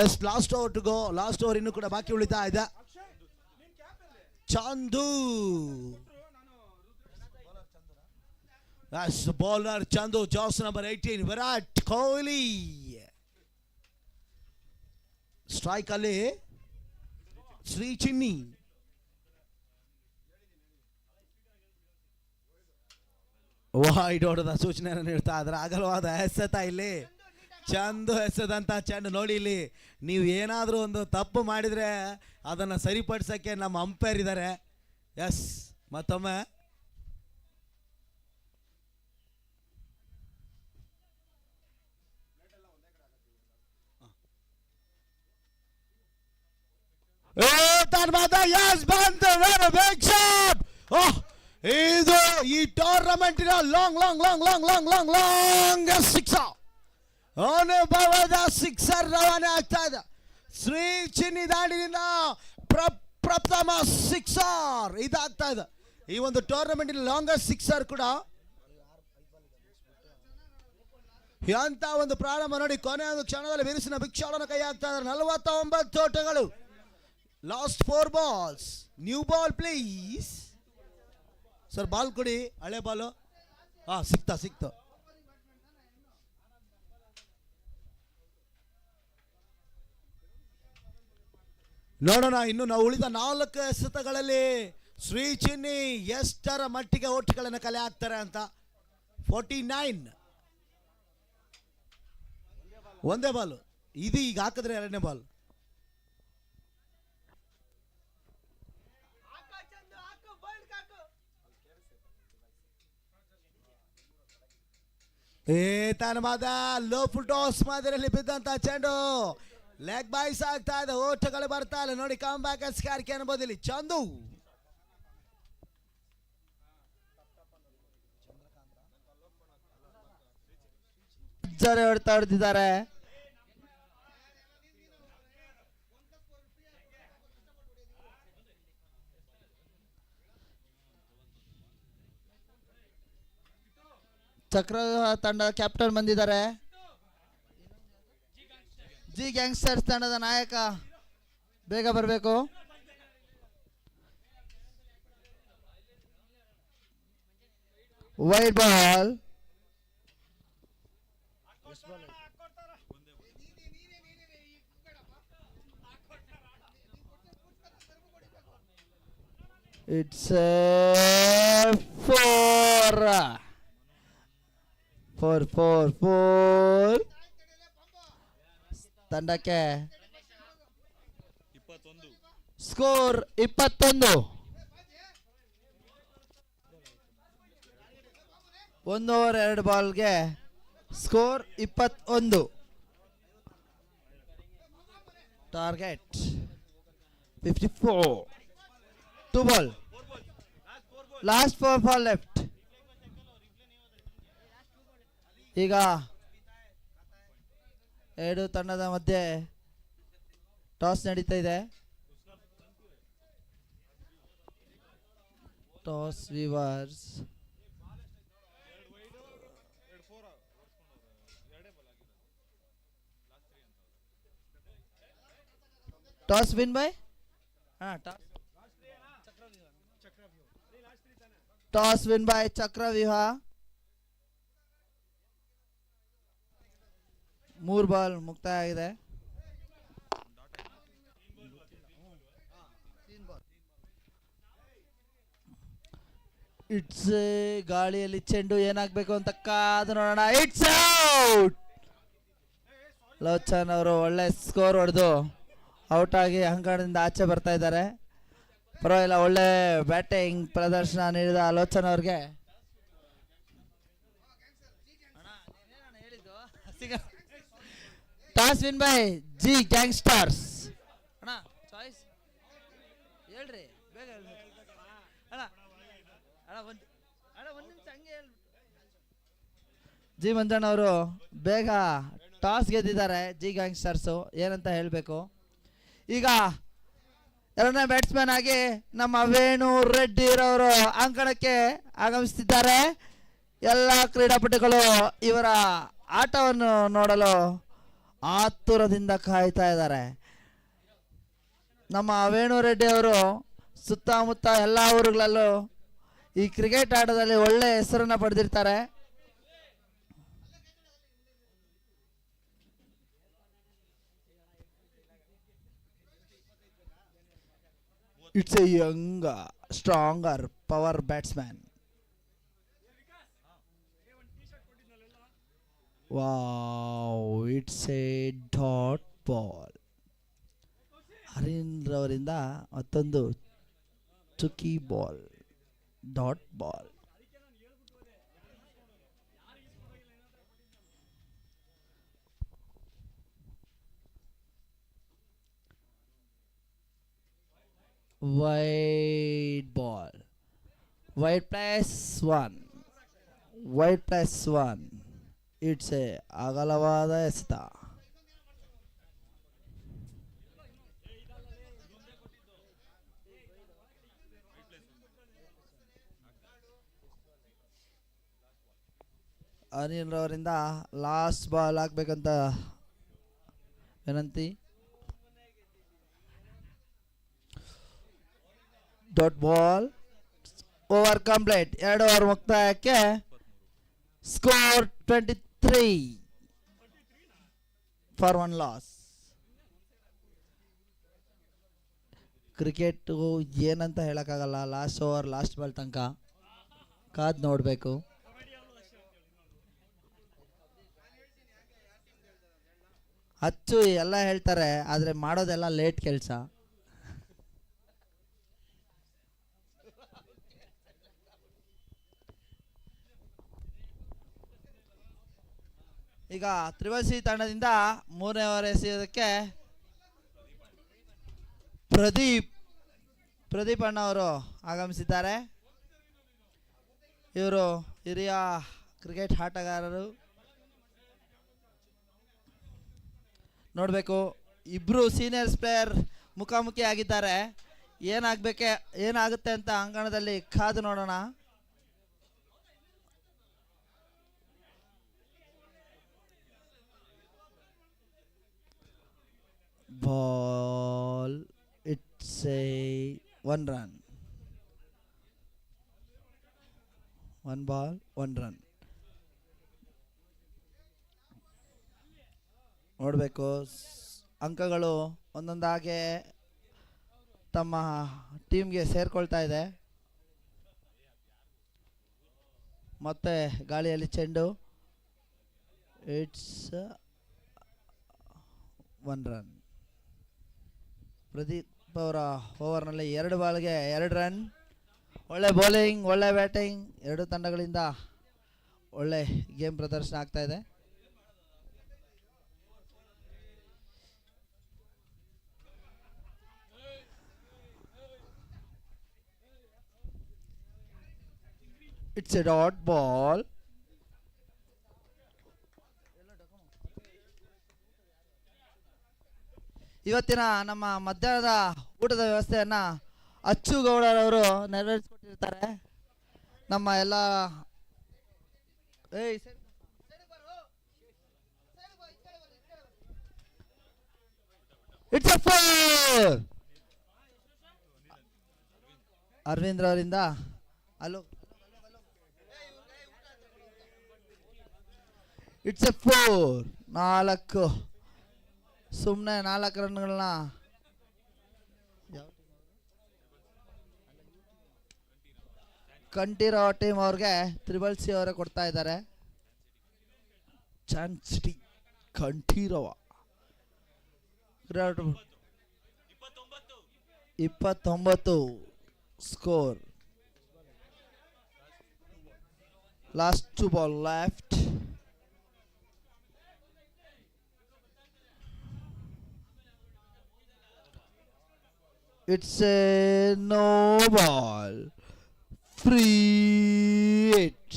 Yes last over to go. Last over ಇನ್ನು ಕೂಡ ಬಾಕಿ ಉಳಿತಾ ಇದೆ. ಚಂದು ಬೌಲರ್ ಚಂದು, ಜಾಸ್ ನಂಬರ್ 18 ವಿರಾಟ್ ಕೊಹ್ಲಿ. ಸ್ಟ್ರೈಕ್ ಅಲ್ಲಿ ಶ್ರೀ ಚಿನ್ನಿ. ವೈಡ್ ಓಟದ ಸೂಚನೆಯನ್ನು ನೀಡ್ತಾ ಇದ್ದಾರೆ. ಅಗಲವಾದ ಎಸೆತ ಇಲ್ಲಿ ಚಂದು ಎಸೆದಂತ ಚೆಂಡು ನೋಡಿ. ಇಲ್ಲಿ ನೀವು ಏನಾದರೂ ಒಂದು ತಪ್ಪು ಮಾಡಿದರೆ ಅದನ್ನು ಸರಿಪಡಿಸೋಕ್ಕೆ ನಮ್ಮ ಅಂಪೈರ್ ಇದ್ದಾರೆ. ಎಸ್ ಮತ್ತೊಮ್ಮೆ ಇದು ಈ ಟೂರ್ನಮೆಂಟಿನ long long long long long long long six. ಅನುಭವದ ಸಿಕ್ಸರ್ ರವಾನೆ ಆಗ್ತಾ ಇದೆ. ಶ್ರೀ ಚಿನ್ನಿ ದಾಂಡಿನಿಂದ ಪ್ರಥಮ ಸಿಕ್ಸರ್ ಇದಾಗ್ತಾ ಇದೆ. ಈ ಒಂದು ಟೂರ್ನಮೆಂಟ್ ಲಾಂಗೆಸ್ಟ್ ಸಿಕ್ಸರ್ ಕೂಡ. ಎಂತ ಒಂದು ಪ್ರಾರಂಭ ನೋಡಿ, ಕೊನೆಯ ಒಂದು ಕ್ಷಣದಲ್ಲಿ ಬಿರುಸಿನ ಭಿಕ್ಷಾಳನ ಕೈ ಹಾಕ್ತಾ ಇದ್ದಾರೆ. 49 ಓಟಗಳು, last 4 balls. New ball please sir. Ball ಕೊಡಿ, ಹಳೆ ಬಾಲು. ಸಿಕ್ತು. ನೋಡೋಣ ಇನ್ನು ನಾವು ಉಳಿದ 4 ಎಸೆತಗಳಲ್ಲಿ ಶ್ರೀ ಚಿನ್ನಿ ಎಷ್ಟರ ಮಟ್ಟಿಗೆ ಓಟುಗಳನ್ನು ಕಲೆ ಹಾಕ್ತಾರೆ ಅಂತ. 49 ಒಂದೇ ಬಾಲು ಇದು. ಈಗ ಹಾಕಿದ್ರೆ 2ನೇ ಬಾಲ್. ತನ್ಮಾದ ಲೋ ಫುಲ್ ಟಾಸ್ ಮಾದರಿಯಲ್ಲಿ ಬಿದ್ದಂತ ಚೆಂಡು ಲೆಗ್ ಬಾಯ್ಸ್ ಆಗ್ತಾ ಇದೆ. ಓಟಗಳು ಬರ್ತಾ ಇಲ್ಲ ನೋಡಿ. ಕಮ್ ಬ್ಯಾಕ್ ಸ್ಕಾರ್ಕೆ ಅನ್ಬೋದು ಇಲ್ಲಿ. ಚಂದು ಹೊಡ್ತಿದ್ದಾರೆ. ಚಕ್ರ ತಂಡ ಕ್ಯಾಪ್ಟನ್ ಬಂದಿದ್ದಾರೆ. ಜಿ ಗ್ಯಾಂಗ್ಸ್ಟರ್ಸ್ ತಂಡದ ನಾಯಕ ಬೇಗ ಬರಬೇಕು. Wide ball. ಇಟ್ಸ್ 4 ತಂಡಕ್ಕೆ ಸ್ಕೋರ್ 21. 1 ಓವರ್ 2 ಬಾಲ್ಗೆ score 21. Target 54. 2 ball, last 4 ball left. ಈಗ 2 ತಂಡದ ಮಧ್ಯೆ ಟಾಸ್ ನಡೀತಾ ಇದೆ. ಟಾಸ್ ವಿವರ್ಸ್. Toss win by toss win by Chakravyuha. 3 ball ಮುಕ್ತಾಯ ಆಗಿದೆ. ಇಟ್ಸ್ ಗಾಳಿಯಲ್ಲಿ ಚೆಂಡು ಏನಾಗಬೇಕು ಅಂತ ಕಾದು ನೋಡೋಣ. It's out. ಲೋಚನ್ ಅವರು ಒಳ್ಳೆ ಸ್ಕೋರ್ ಹೊಡೆದು ಔಟ್ ಆಗಿ ಅಂಕಣದಿಂದ ಆಚೆ ಬರ್ತಾ ಇದ್ದಾರೆ. ಪರವಾಗಿಲ್ಲ, ಒಳ್ಳೆ ಬ್ಯಾಟಿಂಗ್ ಪ್ರದರ್ಶನ ನೀಡಿದ ಲೋಚನ್ ಅವ್ರಿಗೆ toss win by G gangsters. ಅಣ್ಣ ಚಾಯ್ಸ್ ಹೇಳ್ರಿ ಬೇಗ. ಜಿ ಮಂಜಣ್ಣ ಅವರು ಬೇಗ ಟಾಸ್ ಗೆದ್ದಿದ್ದಾರೆ. ಜಿ ಗ್ಯಾಂಗ್ಸ್ಟರ್ಸು ಏನಂತ ಹೇಳಬೇಕು. ಈಗ 2ನೇ ಬ್ಯಾಟ್ಸ್ಮನ್ ಆಗಿ ನಮ್ಮ ವೇಣು ರೆಡ್ಡಿ ಇರೋರು ಅಂಕಣಕ್ಕೆ ಆಗಮಿಸುತ್ತಿದ್ದಾರೆ. ಎಲ್ಲ ಕ್ರೀಡಾಪಟುಗಳು ಇವರ ಆಟವನ್ನು ನೋಡಲು ಆತುರದಿಂದ ಕಾಯ್ತಾ ಇದ್ದಾರೆ. ನಮ್ಮ ವೇಣು ರೆಡ್ಡಿ ಅವರು ಸುತ್ತಮುತ್ತ ಎಲ್ಲ ಊರುಗಳಲ್ಲೂ ಈ ಕ್ರಿಕೆಟ್ ಆಟದಲ್ಲಿ ಒಳ್ಳೆ ಹೆಸರನ್ನು ಪಡೆದಿರ್ತಾರೆ. It's a young stronger power batsman. Wow, it's a dot ball. Harindra ಅವರಿಂದ ಮತ್ತೊಂದು ಚುಕ್ಕಿ ball, dot ball. Wide ball. Wide +1. Wide +1. It's a ಅಗಲವಾದ ಎಸೆತ. ಅನಿಲ್ ರವರಿಂದ ಲಾಸ್ಟ್ ಬಾಲ್ ಹಾಕ್ಬೇಕಂತ ವಿನಂತಿ. Dot ball. Over complete. 2 over ಮುಕ್ತಾಯಕ್ಕೆ. Score 23 for 1 loss. ಕ್ರಿಕೆಟು ಏನಂತ ಹೇಳೋಕ್ಕಾಗಲ್ಲ. ಲಾಸ್ಟ್ ಓವರ್ ಲಾಸ್ಟ್ ಬಾಲ್ ತನಕ ಕಾದು ನೋಡಬೇಕು. ಅಚ್ಚು ಎಲ್ಲ ಹೇಳ್ತಾರೆ, ಆದರೆ ಮಾಡೋದೆಲ್ಲ ಲೇಟ್ ಕೆಲಸ. ಈಗ ತ್ರಿವಸಿ ತಂಡದಿಂದ 3ನೇ ಓವರ್ ಎಸೆಯೋದಕ್ಕೆ ಪ್ರದೀಪ್ ಅಣ್ಣವರು ಆಗಮಿಸಿದ್ದಾರೆ. ಇವರು ಹಿರಿಯ ಕ್ರಿಕೆಟ್ ಆಟಗಾರರು. ನೋಡಬೇಕು, ಇಬ್ಬರು ಸೀನಿಯರ್ಸ್ ಪ್ಲೇಯರ್ ಮುಖಾಮುಖಿ ಆಗಿದ್ದಾರೆ. ಏನಾಗುತ್ತೆ ಅಂತ ಅಂಗಣದಲ್ಲಿ ಕಾದು ನೋಡೋಣ. Ball. It's A 1 run. 1 ball 1 run. ನೋಡಬೇಕು, ಅಂಕಗಳು ಒಂದೊಂದಾಗೆ ತಮ್ಮ ಟೀಮ್ಗೆ ಸೇರ್ಕೊಳ್ತಾ ಇದೆ. ಮತ್ತೆ ಗಾಳಿಯಲ್ಲಿ ಚೆಂಡು. It's 1 run. ಪ್ರದೀಪ್ ಅವರ ಓವರ್ನಲ್ಲಿ 2 ಬಾಲ್ಗೆ 2 ರನ್. ಒಳ್ಳೆ ಬೌಲಿಂಗ್, ಒಳ್ಳೆ ಬ್ಯಾಟಿಂಗ್. 2 ತಂಡಗಳಿಂದ ಒಳ್ಳೆ ಗೇಮ್ ಪ್ರದರ್ಶನ ಆಗ್ತಾ ಇದೆ. It's a dot ball. ಇವತ್ತಿನ ನಮ್ಮ ಮಧ್ಯಾಹ್ನದ ಊಟದ ವ್ಯವಸ್ಥೆಯನ್ನು ಅಚ್ಚು ಗೌಡರವರು ನೆರವೇರಿಸಿಕೊಟ್ಟಿರ್ತಾರೆ. ನಮ್ಮ ಎಲ್ಲ ಇಟ್ಸ್ ಎ 4 ಅರವಿಂದ್ ಅವರಿಂದ. ಅಲೋ, ಇಟ್ಸ್ ಎ 4. ಸುಮ್ಮನೆ 4 ರನ್ಗಳನ್ನ ಕಂಠೀರವ ಟೀಮ್ ಅವ್ರಿಗೆ ತ್ರಿಬಲ್-ಸಿ ಅವರೇ ಕೊಡ್ತಾ ಇದ್ದಾರೆ. ಚಾನ್ಸಿಟಿ Kanteerava 29 score. Last 2 ball left. It's a no ball. Free hit.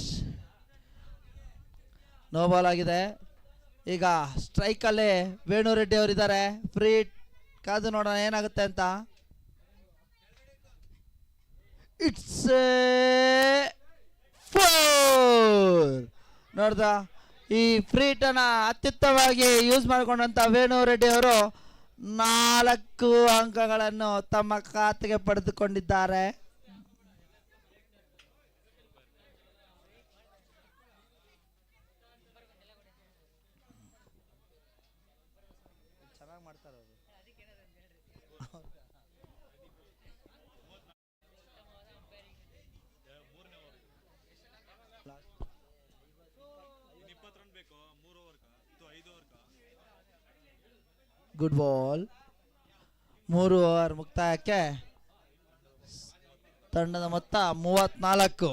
No ball ಆಗಿದೆ. ಈಗ ಸ್ಟ್ರೈಕಲ್ಲಿ ವೇಣು ರೆಡ್ಡಿ ಅವರಿದ್ದಾರೆ. Free hit. ಕಾದು ನೋಡೋಣ ಏನಾಗುತ್ತೆ ಅಂತ. It's a 4. ನೋಡ್ದ, ಈ ಫ್ರೀ ಹಿಟ್ಟನ್ನು ಅತ್ಯುತ್ತಮವಾಗಿ ಯೂಸ್ ಮಾಡಿಕೊಂಡಂಥ ವೇಣು ರೆಡ್ಡಿ ಅವರು 4 ಅಂಕಗಳನ್ನು ತಮ್ಮ ಖಾತೆಗೆ ಪಡೆದುಕೊಂಡಿದ್ದಾರೆ. ಚೆನ್ನಾಗಿ ಮಾಡ್ತಾರೆ ಅವರು. Good ball. 3 ಓವರ್ ಮುಕ್ತಾಯಕ್ಕೆ ತಂಡದ ಮೊತ್ತ 34.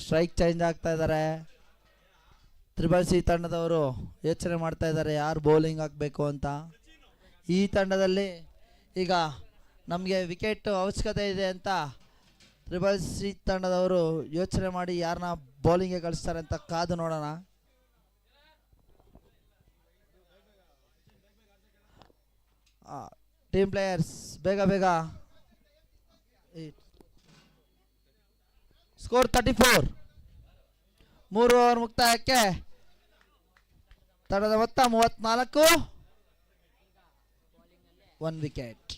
ಸ್ಟ್ರೈಕ್ ಚೇಂಜ್ ಆಗ್ತಾ ಇದ್ದಾರೆ. ತ್ರಿಬಲ್-ಸಿ ತಂಡದವರು ಯೋಚನೆ ಮಾಡ್ತಾ ಇದ್ದಾರೆ ಯಾರು ಬೌಲಿಂಗ್ ಹಾಕಬೇಕು ಅಂತ. ಈ ತಂಡದಲ್ಲಿ ಈಗ ನಮಗೆ ವಿಕೆಟ್ ಅವಶ್ಯಕತೆ ಇದೆ ಅಂತ ತ್ರಿಬಲ್-ಸಿ ತಂಡದವರು ಯೋಚನೆ ಮಾಡಿ ಯಾರನ್ನ ಬೌಲಿಂಗ್ಗೆ ಕಳಿಸ್ತಾರೆ ಅಂತ ಕಾದು ನೋಡೋಣ. ಟೀಮ್ ಪ್ಲೇಯರ್ಸ್ ಬೇಗ ಬೇಗ. ಸ್ಕೋರ್ 34. 3 ಓವರ್ ಮುಕ್ತಾಯಕ್ಕೆ ತಡದ ಮೊತ್ತ 34. 1 ವಿಕೆಟ್.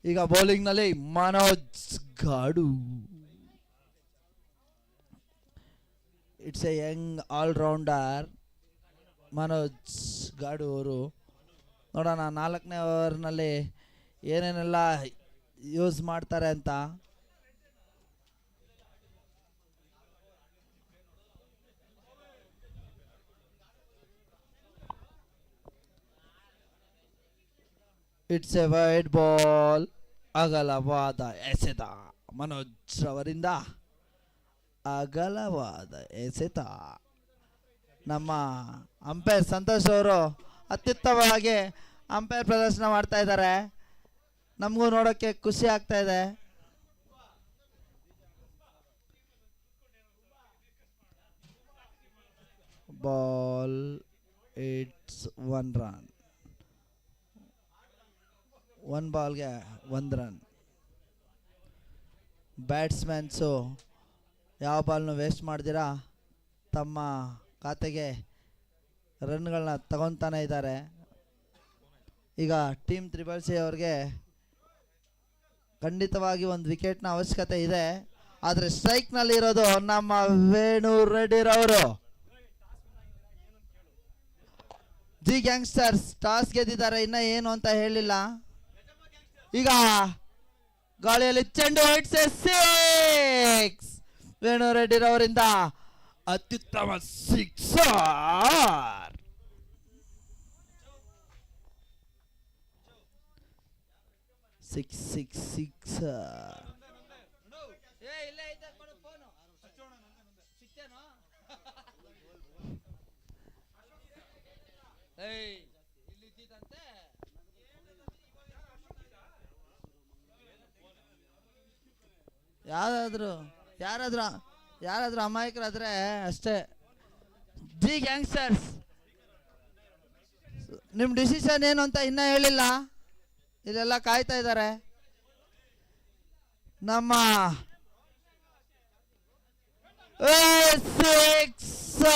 ಈಗ ಬೌಲಿಂಗ್ ನಲ್ಲಿ Manoj Gadu. It's a young all-rounder Manoj Gadu ಅವರು. ನೋಡೋಣ 4ನೇ ಓವರ್ನಲ್ಲಿ ಏನೇನೆಲ್ಲ ಯೂಸ್ ಮಾಡ್ತಾರೆ ಅಂತ. It's a wide ball. ಅಗಲವಾದ ಎಸೆತ ಮನೋಜ್ ಅವರಿಂದ. ಅಗಲವಾದ ಎಸೆತ. ನಮ್ಮ ಅಂಪೈರ್ ಸಂತೋಷ್ ಅವರು ಅತ್ಯುತ್ತಮವಾಗಿ ಅಂಪೈರ್ ಪ್ರದರ್ಶನ ಮಾಡ್ತಾ ಇದ್ದಾರೆ. ನಮಗೂ ನೋಡೋಕ್ಕೆ ಖುಷಿ ಆಗ್ತಾ ಇದೆ. ಬಾಲ್. It's 1 run. 1 ಬಾಲ್ಗೆ 1 ರನ್. ಬ್ಯಾಟ್ಸ್ಮನ್ಸು ಯಾವ ಬಾಲ್ನು ವೇಸ್ಟ್ ಮಾಡ್ದಿರಾ ತಮ್ಮ ಖಾತೆಗೆ ರನ್ಗಳನ್ನ ತಗೊತಾನೆ ಇದ್ದಾರೆ. ಈಗ ಟೀಮ್ ತ್ರಿಬಲ್ ಸಿ ಅವ್ರಿಗೆ ಖಂಡಿತವಾಗಿ 1 ವಿಕೆಟ್ನ ಅವಶ್ಯಕತೆ ಇದೆ. ಆದರೆ ಸ್ಟ್ರೈಕ್ನಲ್ಲಿ ಇರೋದು ನಮ್ಮ ವೇಣು ರೆಡ್ಡಿರವರು. ಜಿ ಗ್ಯಾಂಗ್ಸ್ಟರ್ಸ್ ಟಾಸ್ ಗೆದ್ದಿದ್ದಾರೆ, ಇನ್ನ ಏನು ಅಂತ ಹೇಳಿಲ್ಲ. ಈಗ ಗಾಳಿಯಲ್ಲಿ ಚೆಂಡು. It's a 6. ವೇಣು ರೆಡ್ಡಿರವರಿಂದ ಅತ್ಯುತ್ತಮ 6. 6. ಯಾರಾದ್ರೂ ಅಮಾಯಕರಾದ್ರೆ ಅಷ್ಟೇ. ಜಿ ಗ್ಯಾಂಗ್ಸ್ಟರ್ಸ್ ನಿಮ್ಮ ಡಿಸಿಷನ್ ಏನು ಅಂತ ಇನ್ನೂ ಹೇಳಿಲ್ಲ. ಇಲ್ಲೆಲ್ಲ ಕಾಯ್ತಾ ಇದ್ದಾರೆ. ನಮ್ಮ 6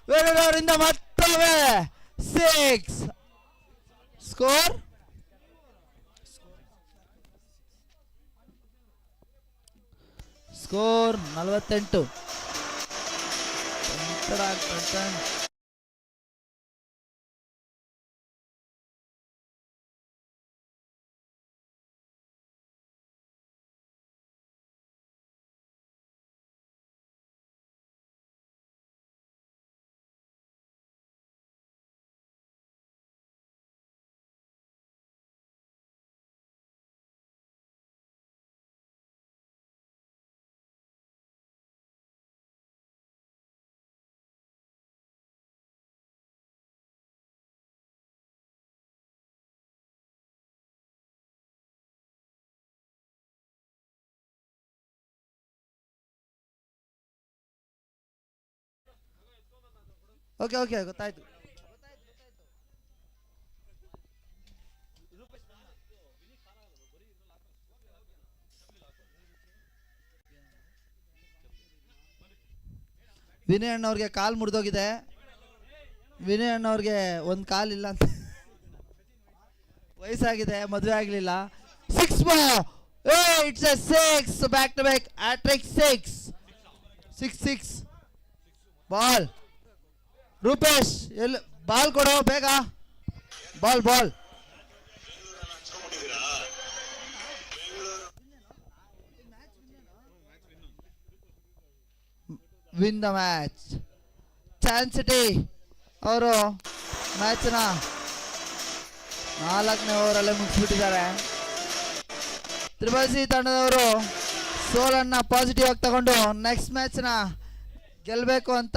ವೇಣುರವರಿಂದ ಮತ್ತೊಮ್ಮೆ 6. Score score 48. ಓಕೆ ಗೊತ್ತಾಯ್ತು. ವಿನಯ್ ಅಣ್ಣವ್ರಿಗೆ ಕಾಲು ಮುರಿದೋಗಿದೆ. ವಿನಯ್ ಅಣ್ಣವ್ರಿಗೆ 1 ಕಾಲಿಲ್ಲ ಅಂತ, ವಯಸ್ಸಾಗಿದೆ, ಮದುವೆ ಆಗಲಿಲ್ಲ. 6 ball. It's a 6. Back to back hat-trick. 6 ball. Rupesh ಎಲ್ಲಿ ಬಾಲ್ ಕೊಡೋ ಬೇಗ. Ball. Win the match. Chance City ಅವರು ಮ್ಯಾಚ್ನ 4ನೇ ಓವರಲ್ಲೇ ಮುಗಿಸ್ಬಿಟ್ಟಿದ್ದಾರೆ. ತ್ರಿಬಲ್ ಸಿ ತಂಡದವರು ಸೋಲನ್ನು ಪಾಸಿಟಿವ್ ಆಗಿ ತಗೊಂಡು ನೆಕ್ಸ್ಟ್ ಮ್ಯಾಚ್ನ ಗೆಲ್ಲಬೇಕು ಅಂತ